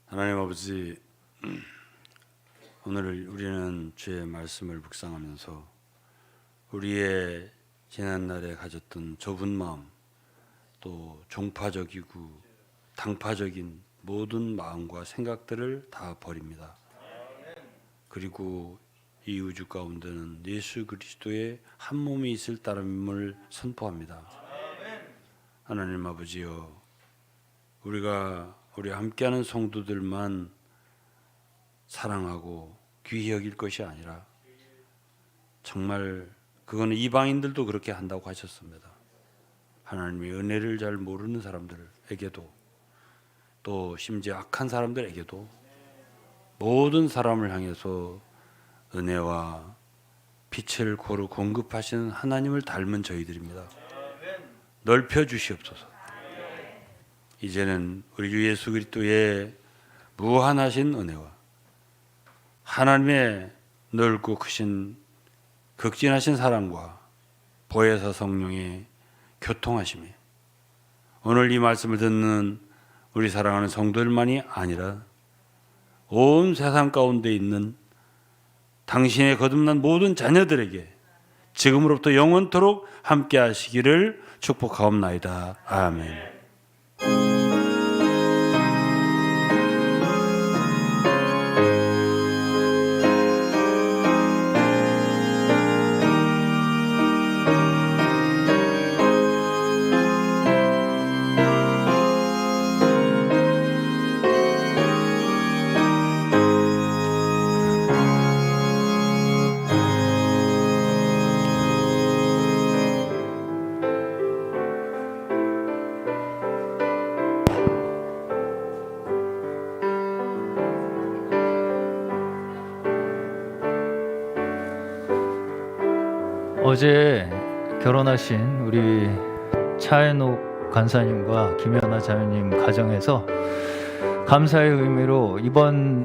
하나님 아버지, 오늘 우리는 주의 말씀을 묵상하면서 우리의 지난날에 가졌던 좁은 마음, 또 종파적이고 당파적인 모든 마음과 생각들을 다 버립니다. 그리고 이 우주 가운데는 예수 그리스도의 한 몸이 있을 따름을 선포합니다. 하나님 아버지여, 우리 함께하는 성도들만 사랑하고 귀히 여길 것이 아니라 정말 그거는 이방인들도 그렇게 한다고 하셨습니다. 하나님의 은혜를 잘 모르는 사람들에게도 또 심지어 악한 사람들에게도 모든 사람을 향해서 은혜와 빛을 고루 공급하시는 하나님을 닮은 저희들입니다. 넓혀 주시옵소서. 이제는 우리 주 예수 그리스도의 무한하신 은혜와 하나님의 넓고 크신 극진하신 사랑과 보혜사 성령의 교통하심이 오늘 이 말씀을 듣는 우리 사랑하는 성도들만이 아니라 온 세상 가운데 있는 당신의 거듭난 모든 자녀들에게 지금으로부터 영원토록 함께 하시기를 축복하옵나이다. 아멘. 어제 결혼하신 우리 차현옥 간사님과 김연아 자매님 가정에서 감사의 의미로 이번